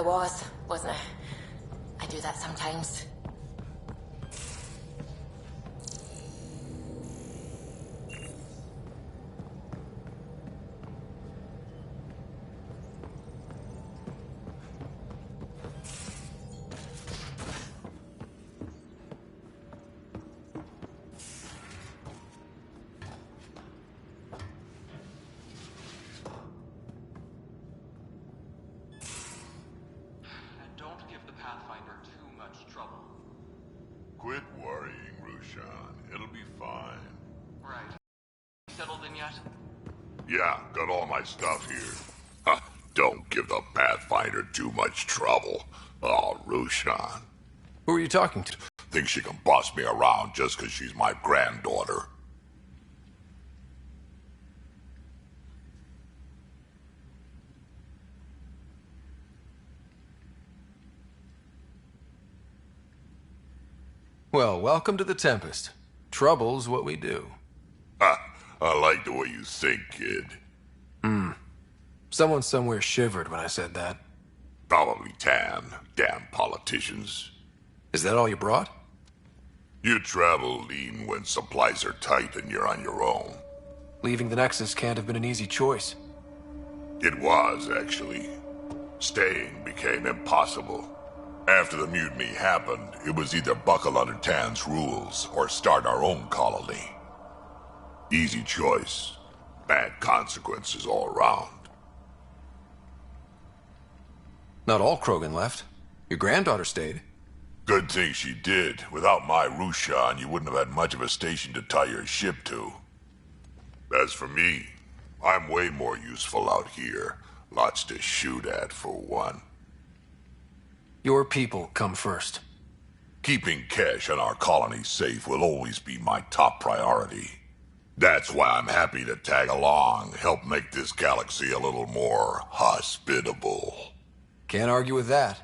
Oh, wasn't I? I do that sometimes.
Quit worrying, Rushan. It'll be fine.
Right. Settled in yet?
Yeah, got all my stuff here. Huh, don't give the Pathfinder too much trouble. Oh, Rushan.
Who are you talking to?
Thinks she can boss me around just 'cause she's my granddaughter.
Well, welcome to the Tempest. Trouble's what we do.
Ha, I like the way you think, kid.
Someone somewhere shivered when I said that.
Probably Tan. Damn politicians.
Is that all you brought?
You travel lean when supplies are tight and you're on your own.
Leaving the Nexus can't have been an easy choice.
It was, actually. Staying became impossible. After the mutiny happened, it was either buckle under Tan's rules or start our own colony. Easy choice. Bad consequences all around.
Not all Krogan left. Your granddaughter stayed.
Good thing she did. Without my Rushan, you wouldn't have had much of a station to tie your ship to. As for me, I'm way more useful out here. Lots to shoot at, for one.
Your people come first.
Keeping cash on our colony safe will always be my top priority. That's why I'm happy to tag along, help make this galaxy a little more hospitable.
Can't argue with that.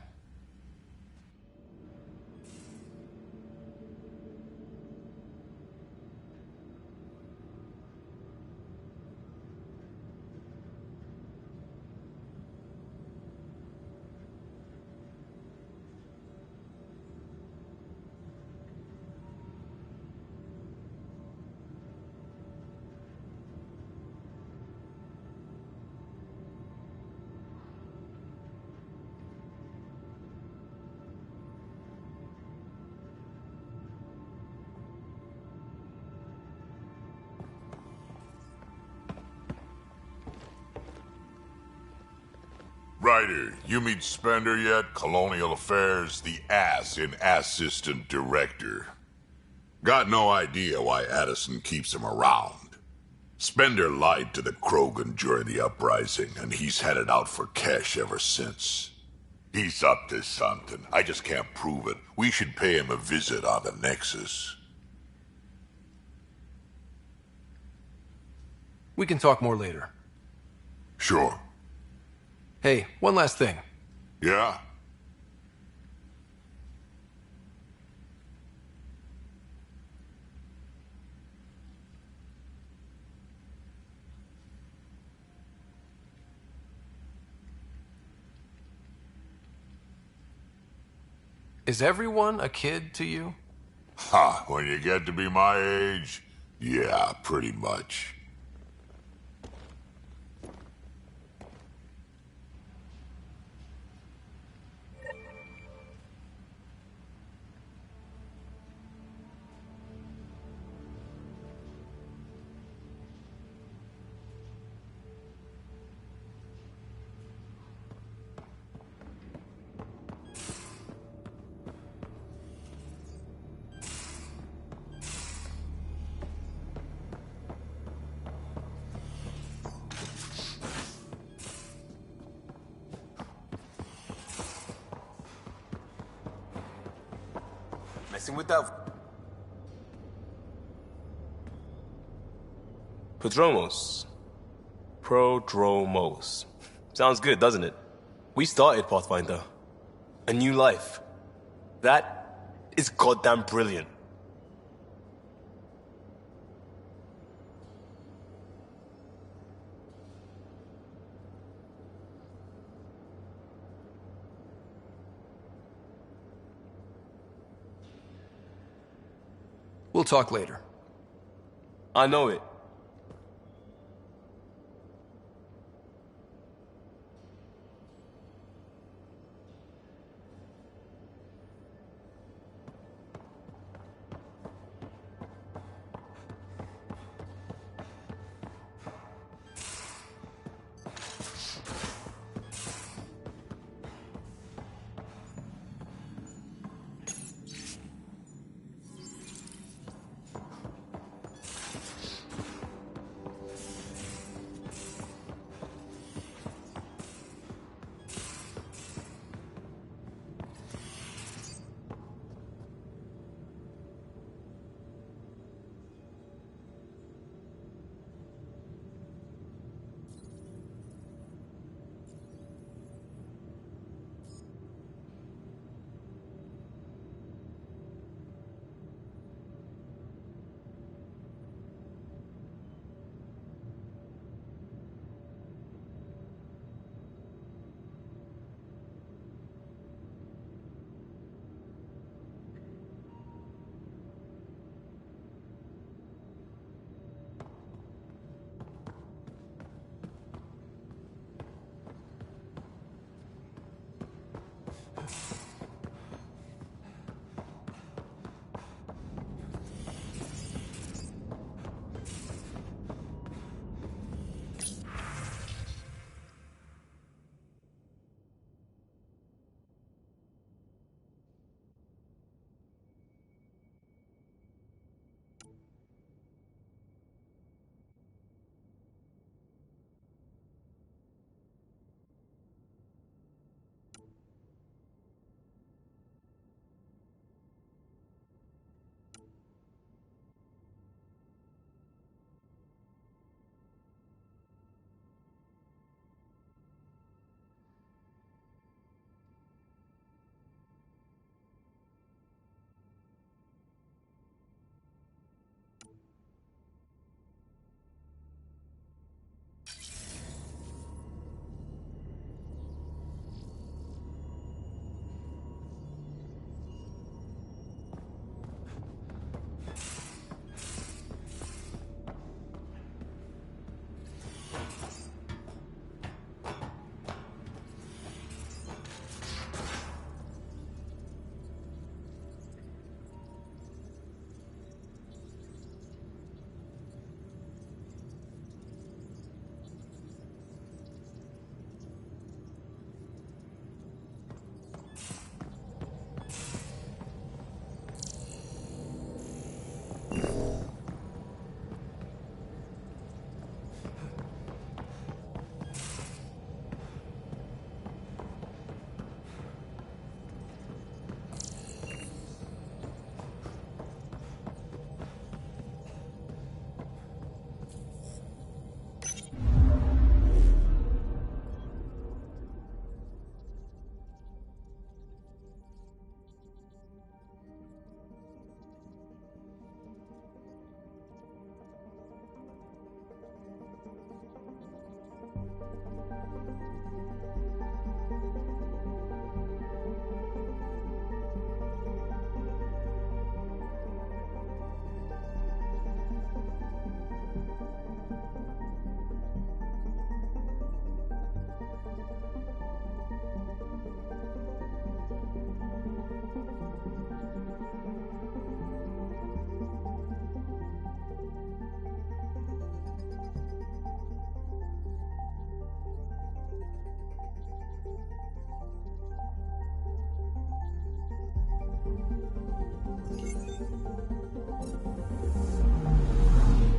Ryder, you meet Spender yet? Colonial Affairs, the ass in Assistant Director. Got no idea why Addison keeps him around. Spender lied to the Krogan during the uprising, and he's headed out for cash ever since. He's up to something. I just can't prove it. We should pay him a visit on the Nexus.
We can talk more later.
Sure.
Hey, one last thing.
Yeah?
Is everyone a kid to you?
Ha, when you get to be my age, yeah, pretty much.
Messing with that. Prodromos. Sounds good, doesn't it? We started Pathfinder. A new life. That is goddamn brilliant.
We'll talk later.
I know it.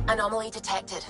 Anomaly detected.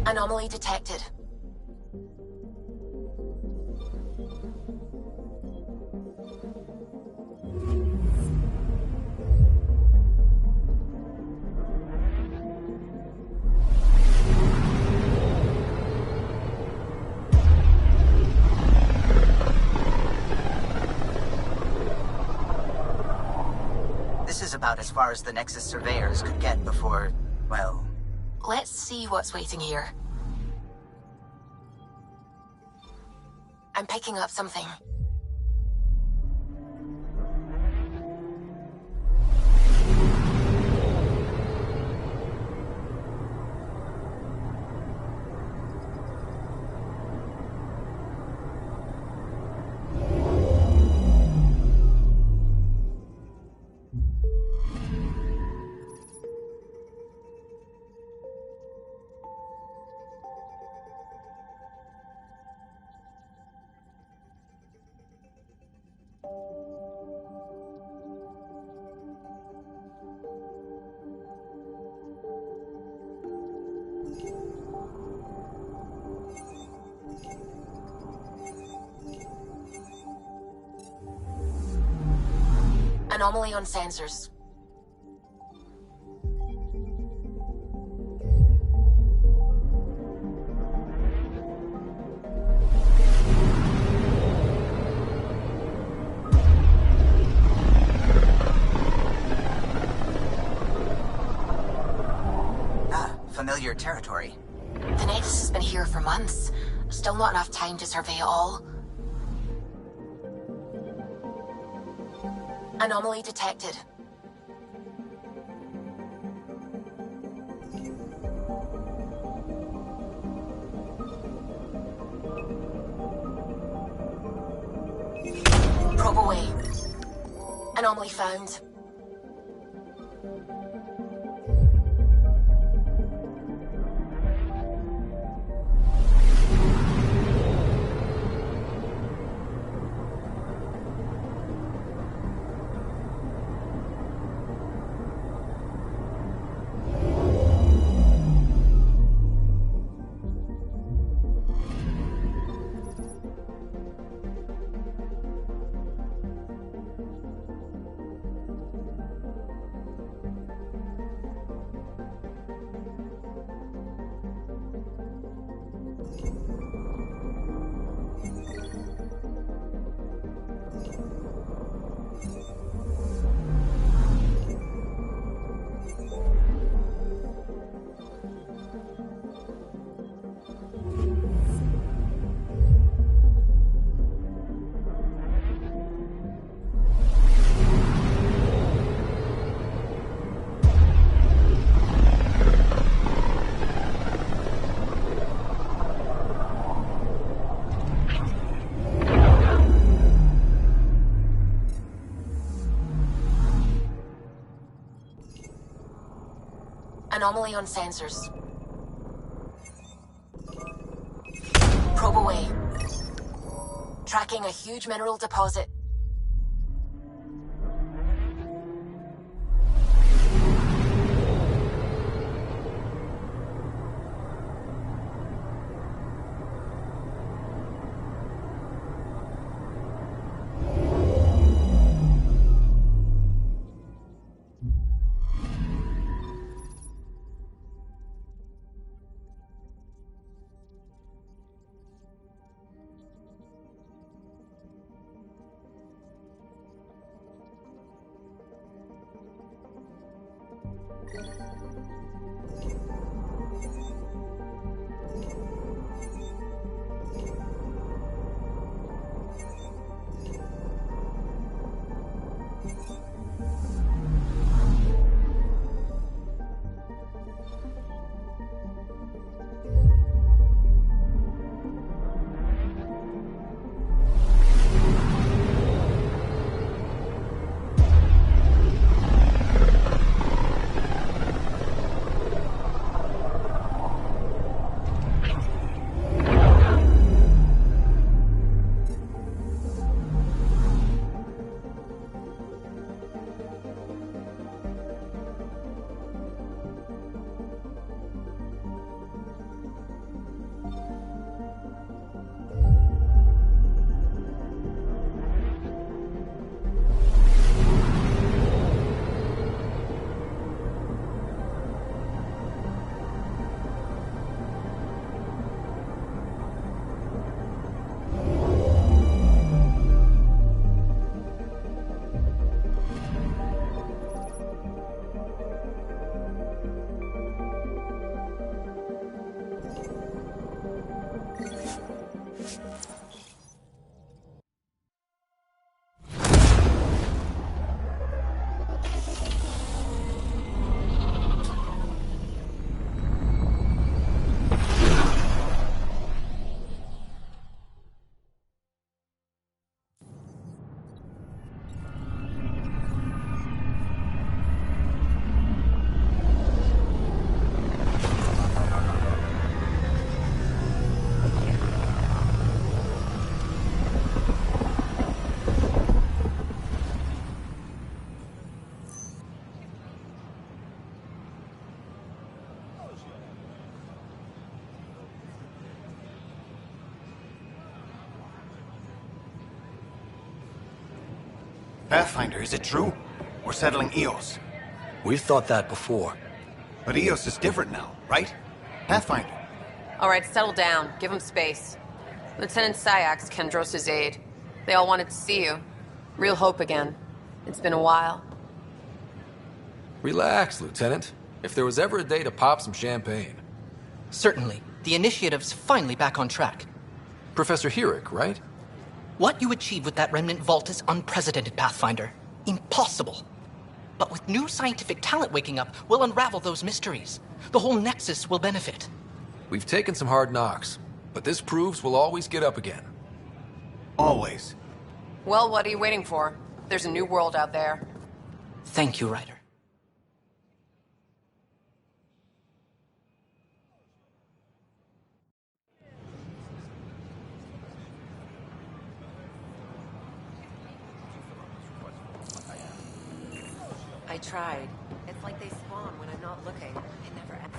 Anomaly detected.
This is about as far as the Nexus surveyors could get before, well...
Let's see what's waiting here. I'm picking up something. Anomaly on sensors.
Familiar territory.
The Nexus has been here for months. Still not enough time to survey it all. Anomaly detected. Probe away. Anomaly found. Anomaly on sensors. Probe away. Tracking a huge mineral deposit.
Pathfinder, is it true? We're settling Eos.
We've thought that before.
But Eos is different now, right? Pathfinder.
All right, settle down. Give him space. Lieutenant Syax, Kendros' aide. They all wanted to see you. Real hope again. It's been a while.
Relax, Lieutenant. If there was ever a day to pop some champagne.
Certainly. The initiative's finally back on track.
Professor Herrick, right?
What you achieved with that remnant vault is unprecedented, Pathfinder. Impossible. But with new scientific talent waking up, we'll unravel those mysteries. The whole Nexus will benefit.
We've taken some hard knocks, but this proves we'll always get up again.
Always.
Well, what are you waiting for? There's a new world out there.
Thank you, Ryder.
I tried. It's like they spawn when I'm not looking. They never end.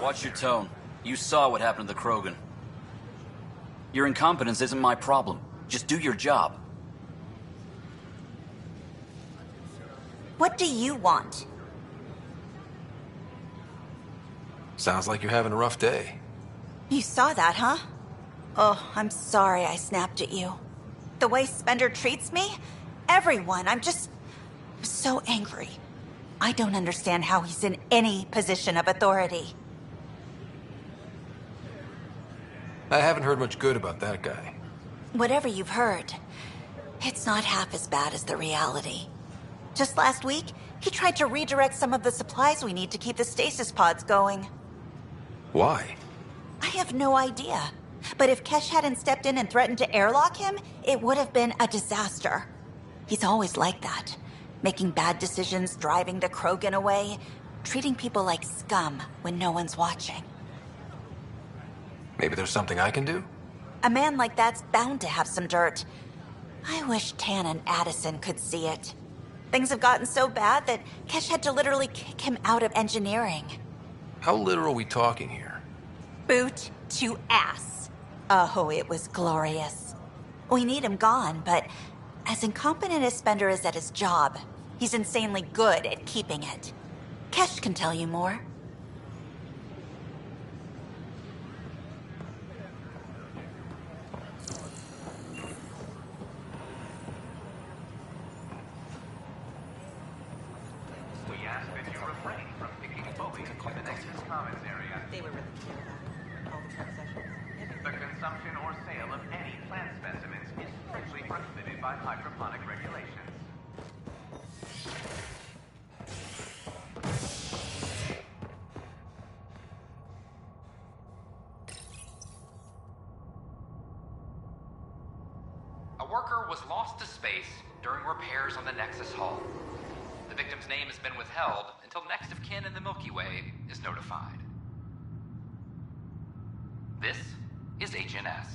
Watch your tone. You saw what happened to the Krogan. Your incompetence isn't my problem. Just do your job.
What do you want?
Sounds like you're having a rough day.
You saw that, huh? Oh, I'm sorry I snapped at you. The way Spender treats me? Everyone, I'm so angry. I don't understand how he's in any position of authority.
I haven't heard much good about that guy.
Whatever you've heard, it's not half as bad as the reality. Just last week, he tried to redirect some of the supplies we need to keep the stasis pods going.
Why?
I have no idea. But if Kesh hadn't stepped in and threatened to airlock him, it would have been a disaster. He's always like that. Making bad decisions, driving the Krogan away, treating people like scum when no one's watching.
Maybe there's something I can do?
A man like that's bound to have some dirt. I wish Tan and Addison could see it. Things have gotten so bad that Kesh had to literally kick him out of engineering.
How literal are we talking here?
Boot to ass. Oh, it was glorious. We need him gone, but as incompetent as Spender is at his job, he's insanely good at keeping it. Kesh can tell you more.
We ask that you refrain from picking bullies in the Nexus Commons area.
They were really clear about all the transactions.
The consumption or sale of any plant specimens is strictly prohibited by hydroponic regulations.
A worker was lost to space during repairs on the Nexus Hull. The victim's name has been withheld until next of kin in the Milky Way is notified. This is HNS.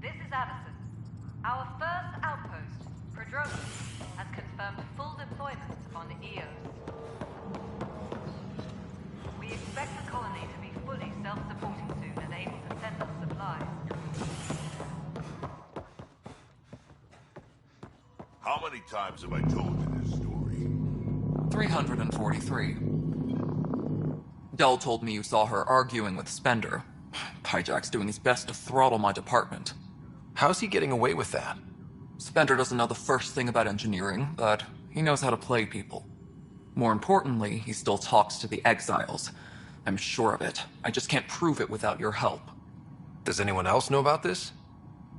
This is Addison. Our first outpost, Prodromus, has confirmed full deployment upon Eos. We expect the colony to be fully self-supporting soon and able to send us supplies.
How many times have I told you this story?
343. Dell told me you saw her arguing with Spender. Pyjack's doing his best to throttle my department.
How's he getting away with that?
Spender doesn't know the first thing about engineering, but he knows how to play people. More importantly, he still talks to the exiles. I'm sure of it. I just can't prove it without your help.
Does anyone else know about this?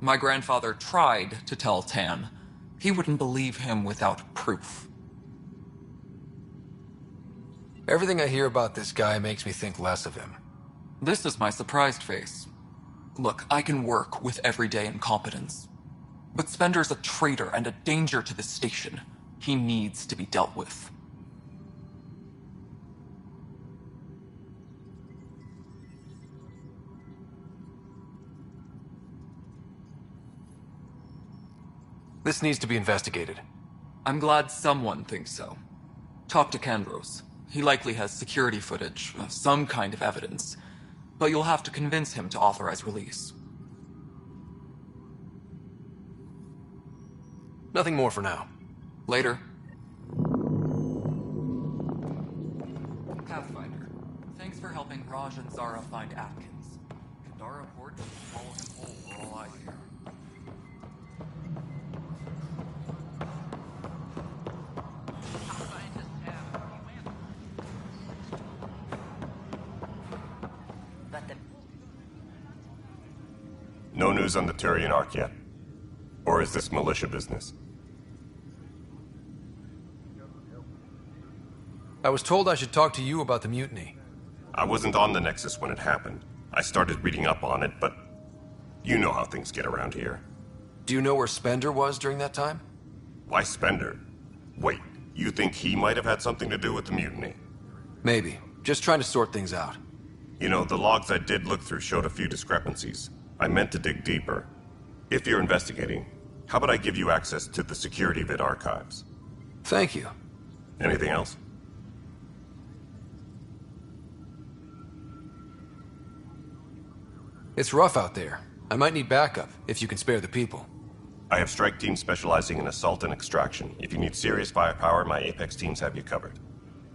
My grandfather tried to tell Tan. He wouldn't believe him without proof.
Everything I hear about this guy makes me think less of him.
This is my surprised face. Look, I can work with everyday incompetence. But Spender's a traitor and a danger to the station. He needs to be dealt with.
This needs to be investigated.
I'm glad someone thinks so. Talk to Kandros. He likely has security footage, some kind of evidence. But you'll have to convince him to authorize release.
Nothing more for now.
Later. Pathfinder, thanks for helping Raj and Zara find Atkins. Kandara Port will follow him whole for all I hear.
No news on the Turian Ark yet? Or is this militia business?
I was told I should talk to you about the mutiny.
I wasn't on the Nexus when it happened. I started reading up on it, but you know how things get around here.
Do you know where Spender was during that time?
Why Spender? Wait, you think he might have had something to do with the mutiny?
Maybe. Just trying to sort things out.
You know, the logs I did look through showed a few discrepancies. I meant to dig deeper. If you're investigating, how about I give you access to the security vid archives?
Thank you.
Anything else?
It's rough out there. I might need backup, if you can spare the people.
I have strike teams specializing in assault and extraction. If you need serious firepower, my Apex teams have you covered.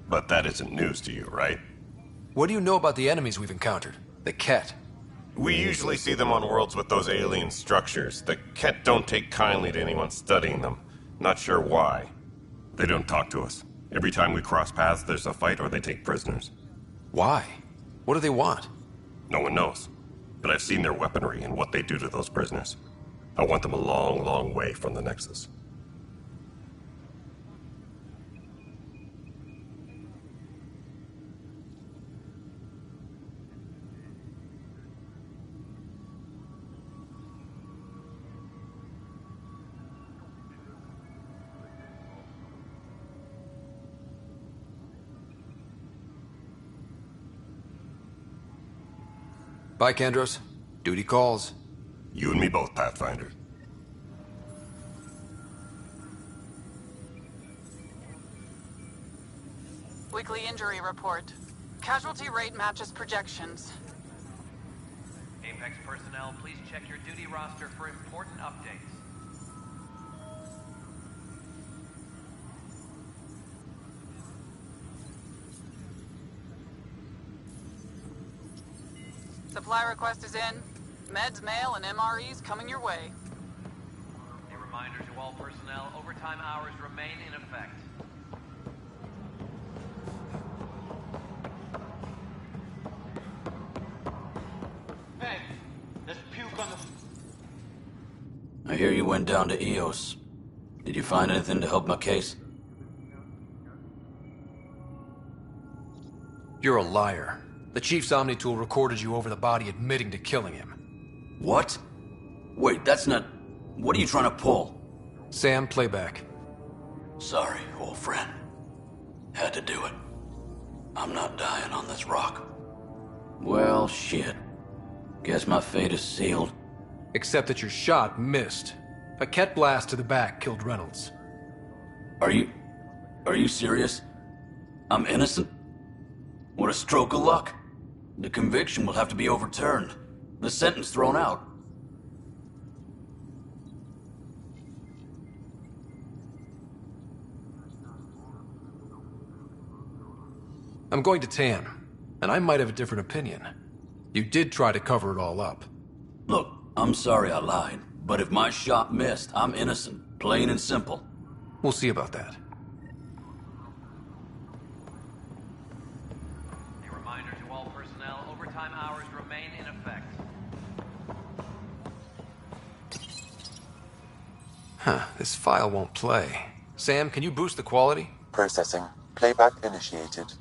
But that isn't news to you, right?
What do you know about the enemies we've encountered? The Ket?
We usually see them on worlds with those alien structures. The Ket don't take kindly to anyone studying them. Not sure why. They don't talk to us. Every time we cross paths, there's a fight or they take prisoners.
Why? What do they want?
No one knows. But I've seen their weaponry and what they do to those prisoners. I want them a long, long way from the Nexus.
Bye, Kandros. Duty calls.
You and me both, Pathfinder.
Weekly injury report. Casualty rate matches projections.
Apex personnel, please check your duty roster for important updates.
Supply request is in. Meds, mail, and MREs coming your way.
A reminder to all personnel, overtime hours remain in effect.
Hey, there's puke on the... I hear you went down to EOS. Did you find anything to help my case?
You're a liar. The Chief's Omni-tool recorded you over the body admitting to killing him.
What? Wait, that's not... What are you trying to pull?
Sam, playback.
Sorry, old friend. Had to do it. I'm not dying on this rock. Well, shit. Guess my fate is sealed.
Except that your shot missed. A Ket blast to the back killed Reynolds.
Are you serious? I'm innocent? What a stroke of luck. The conviction will have to be overturned. The sentence thrown out.
I'm going to Tan, and I might have a different opinion. You did try to cover it all up.
Look, I'm sorry I lied, but if my shot missed, I'm innocent. Plain and simple.
We'll see about that.
A reminder to all personnel, overtime hours remain in effect.
Huh, this file won't play. Sam, can you boost the quality?
Processing. Playback initiated.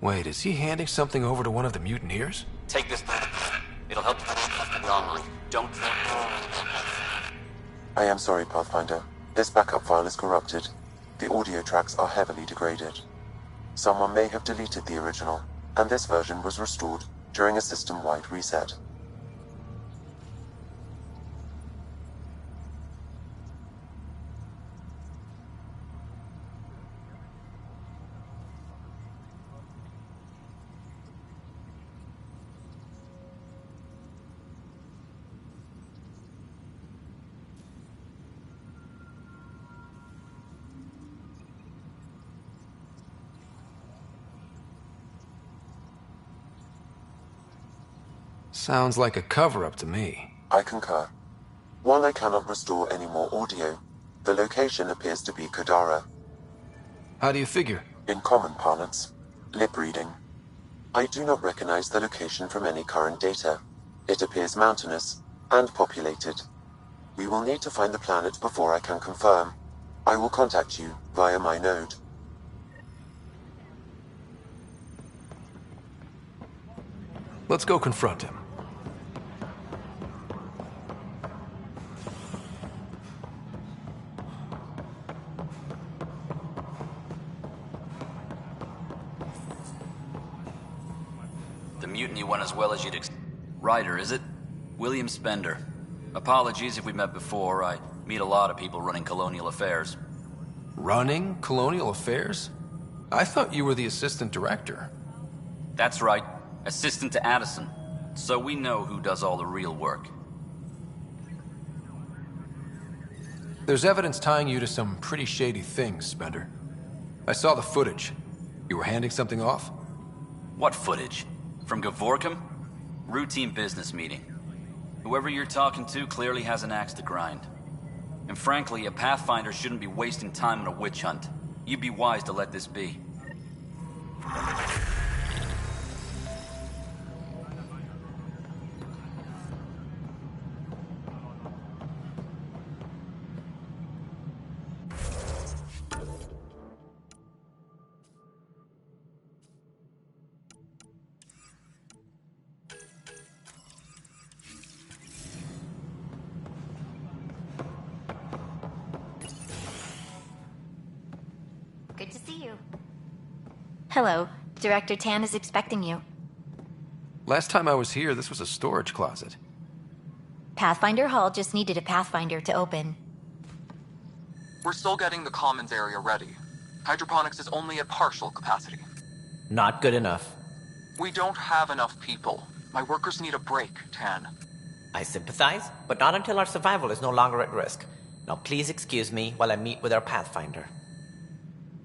Wait, is he handing something over to one of the mutineers?
Take this. It'll help you online. Don't...
I am sorry, Pathfinder. This backup file is corrupted. The audio tracks are heavily degraded. Someone may have deleted the original, and this version was restored during a system-wide reset.
Sounds like a cover-up to me.
I concur. While I cannot restore any more audio, the location appears to be Kodara.
How do you figure?
In common parlance, lip reading. I do not recognize the location from any current data. It appears mountainous and populated. We will need to find the planet before I can confirm. I will contact you via my node.
Let's go confront him.
The mutiny went as well as you'd expect. Ryder, is it? William Spender. Apologies if we met before. I meet a lot of people running colonial affairs.
Running colonial affairs? I thought you were the assistant director.
That's right. Assistant to Addison. So we know who does all the real work.
There's evidence tying you to some pretty shady things, Spender. I saw the footage. You were handing something off?
What footage? From Gavorkum? Routine business meeting. Whoever you're talking to clearly has an axe to grind. And frankly, a Pathfinder shouldn't be wasting time on a witch hunt. You'd be wise to let this be.
Good to see you. Hello. Director Tan is expecting you.
Last time I was here, this was a storage closet.
Pathfinder Hall just needed a Pathfinder to open.
We're still getting the commons area ready. Hydroponics is only at partial capacity.
Not good enough.
We don't have enough people. My workers need a break, Tan.
I sympathize, but not until our survival is no longer at risk. Now please excuse me while I meet with our Pathfinder.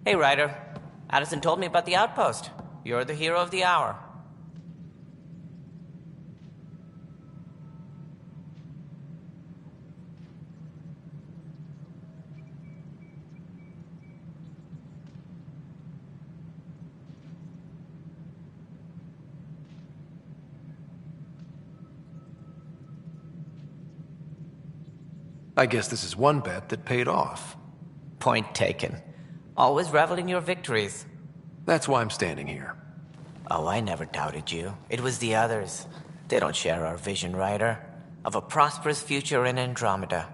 Hey, Ryder. Addison told me about the outpost. You're the hero of the hour.
I guess this is one bet that paid off.
Point taken. Always revel in your victories.
That's why I'm standing here.
Oh, I never doubted you. It was the others. They don't share our vision, Ryder, of a prosperous future in Andromeda.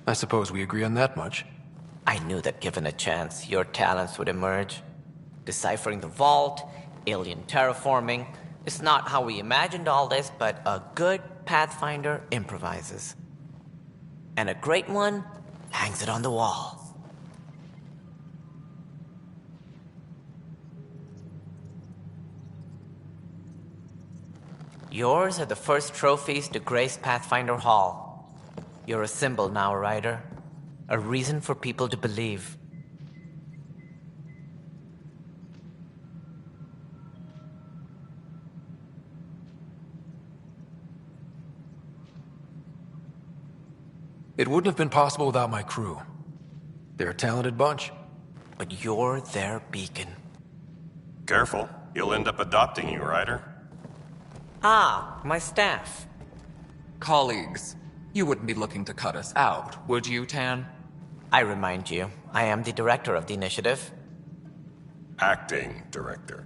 I suppose we agree on that much.
I knew that given a chance, your talents would emerge. Deciphering the vault, alien terraforming. It's not how we imagined all this, but a good Pathfinder improvises. And a great one hangs it on the wall. Yours are the first trophies to grace Pathfinder Hall. You're a symbol now, Ryder. A reason for people to believe.
It wouldn't have been possible without my crew. They're a talented bunch.
But you're their beacon.
Careful. You'll end up adopting you, Ryder.
Ah, my staff.
Colleagues, you wouldn't be looking to cut us out, would you, Tan?
I remind you, I am the director of the initiative.
Acting director.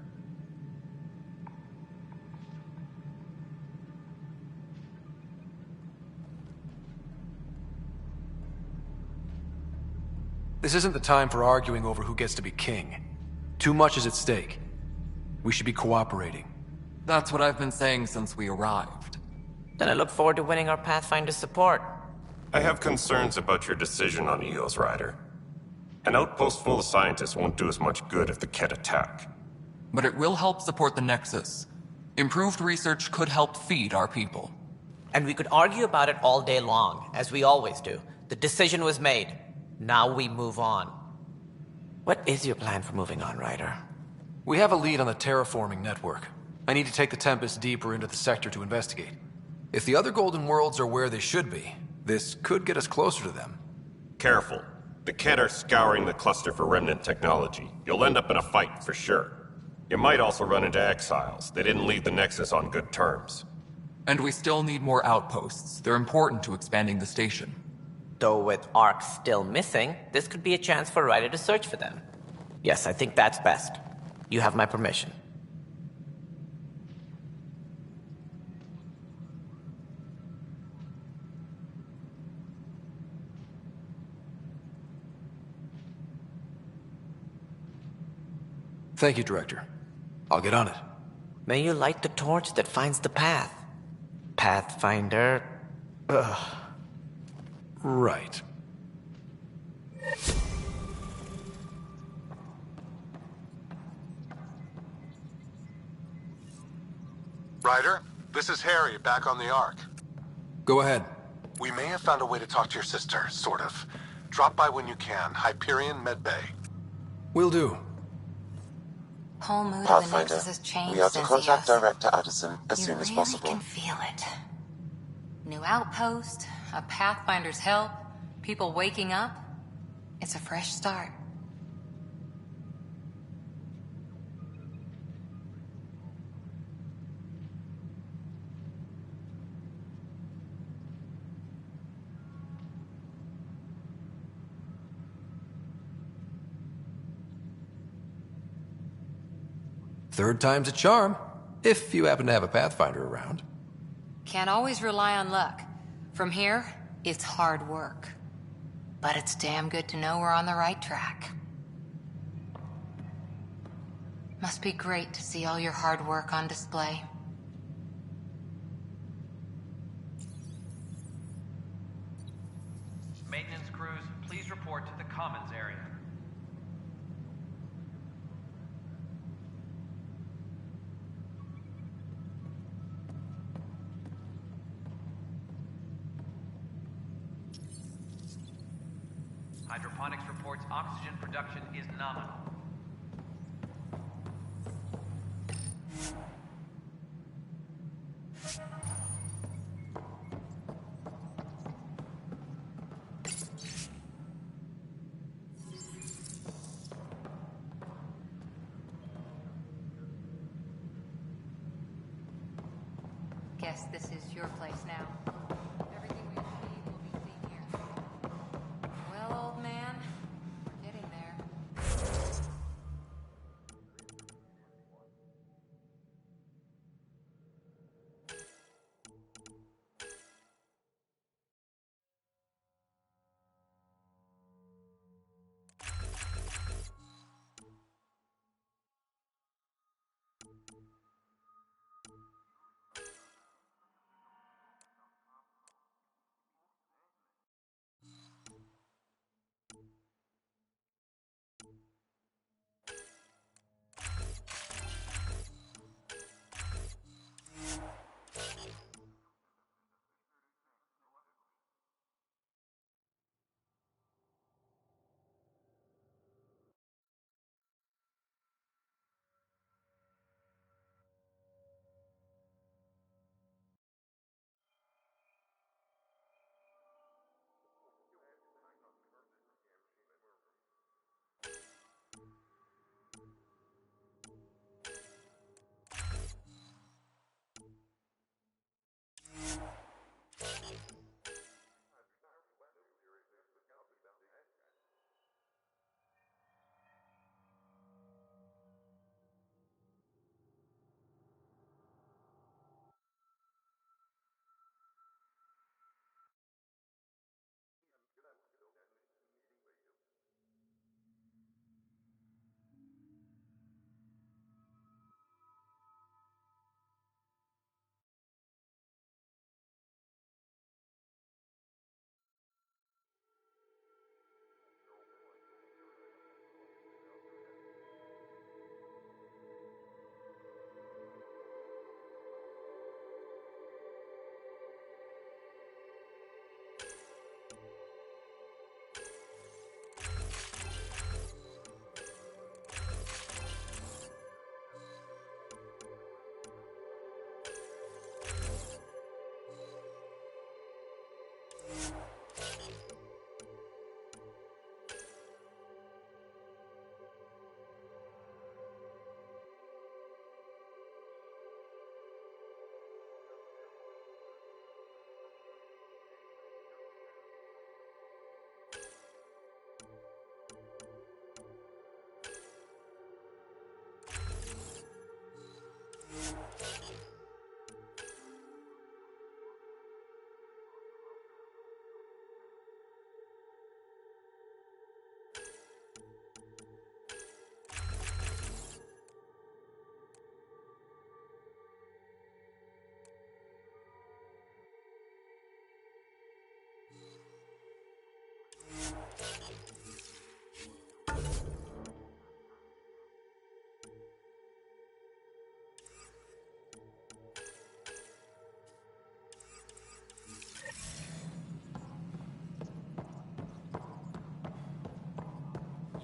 This isn't the time for arguing over who gets to be king. Too much is at stake. We should be cooperating.
That's what I've been saying since we arrived.
Then I look forward to winning our Pathfinder support.
I have concerns about your decision on EOS, Ryder. An outpost full of scientists won't do us much good if the Ket attack.
But it will help support the Nexus. Improved research could help feed our people.
And we could argue about it all day long, as we always do. The decision was made. Now we move on. What is your plan for moving on, Ryder?
We have a lead on the terraforming network. I need to take the Tempest deeper into the sector to investigate. If the other Golden Worlds are where they should be, this could get us closer to them.
Careful. The Ket are scouring the cluster for remnant technology. You'll end up in a fight, for sure. You might also run into exiles. They didn't leave the Nexus on good terms.
And we still need more outposts. They're important to expanding the station.
Though with Ark still missing, this could be a chance for Ryder to search for them. Yes, I think that's best. You have my permission.
Thank you, Director. I'll get on it.
May you light the torch that finds the path. Pathfinder... Ugh.
Right.
Ryder, this is Harry, back on the Ark.
Go ahead.
We may have found a way to talk to your sister, sort of. Drop by when you can. Hyperion Medbay.
Will do.
Whole mood of the
Pathfinder,
Nexus has changed
we are to
since
contact
EOS.
Director Addison as soon as possible.
You can feel it. New outpost, a Pathfinder's help, people waking up. It's a fresh start.
Third time's a charm, if you happen to have a Pathfinder around.
Can't always rely on luck. From here, it's hard work. But it's damn good to know we're on the right track. Must be great to see all your hard work on display.
Hydroponics reports oxygen production is nominal.
Guess this is your place now. Everything we achieve will be seen here. Well, old man, we're getting there.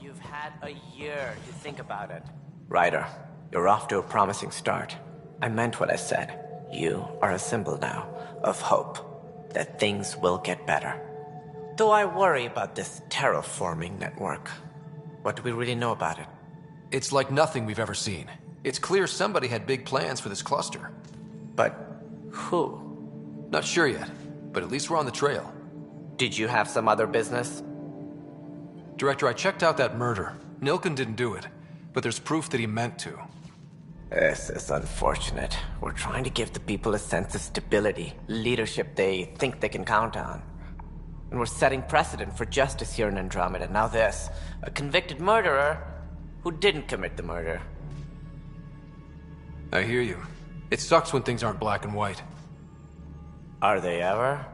You've had a year to think about it. Ryder, you're off to a promising start. I meant what I said. You are a symbol now of hope that things will get better. Though I worry about this terraforming network. What do we really know about it?
It's like nothing we've ever seen. It's clear somebody had big plans for this cluster.
But who?
Not sure yet, but at least we're on the trail.
Did you have some other business?
Director, I checked out that murder. Nilken didn't do it, but there's proof that he meant to.
This is unfortunate. We're trying to give the people a sense of stability, leadership they think they can count on. And we're setting precedent for justice here in Andromeda. Now this, a convicted murderer who didn't commit the murder.
I hear you. It sucks when things aren't black and white.
Are they ever?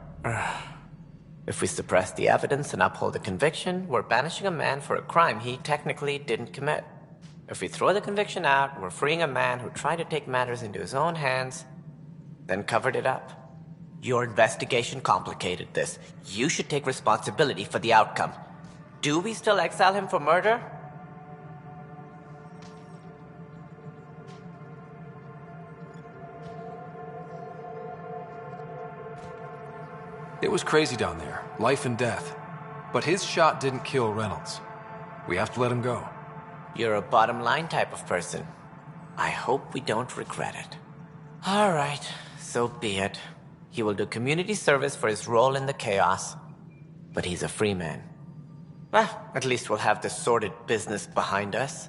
If we suppress the evidence and uphold the conviction, we're banishing a man for a crime he technically didn't commit. If we throw the conviction out, we're freeing a man who tried to take matters into his own hands, then covered it up. Your investigation complicated this. You should take responsibility for the outcome. Do we still exile him for murder?
It was crazy down there, life and death. But his shot didn't kill Reynolds. We have to let him go.
You're a bottom line type of person. I hope we don't regret it. All right, so be it. He will do community service for his role in the chaos. But he's a free man. Well, at least we'll have the sordid business behind us.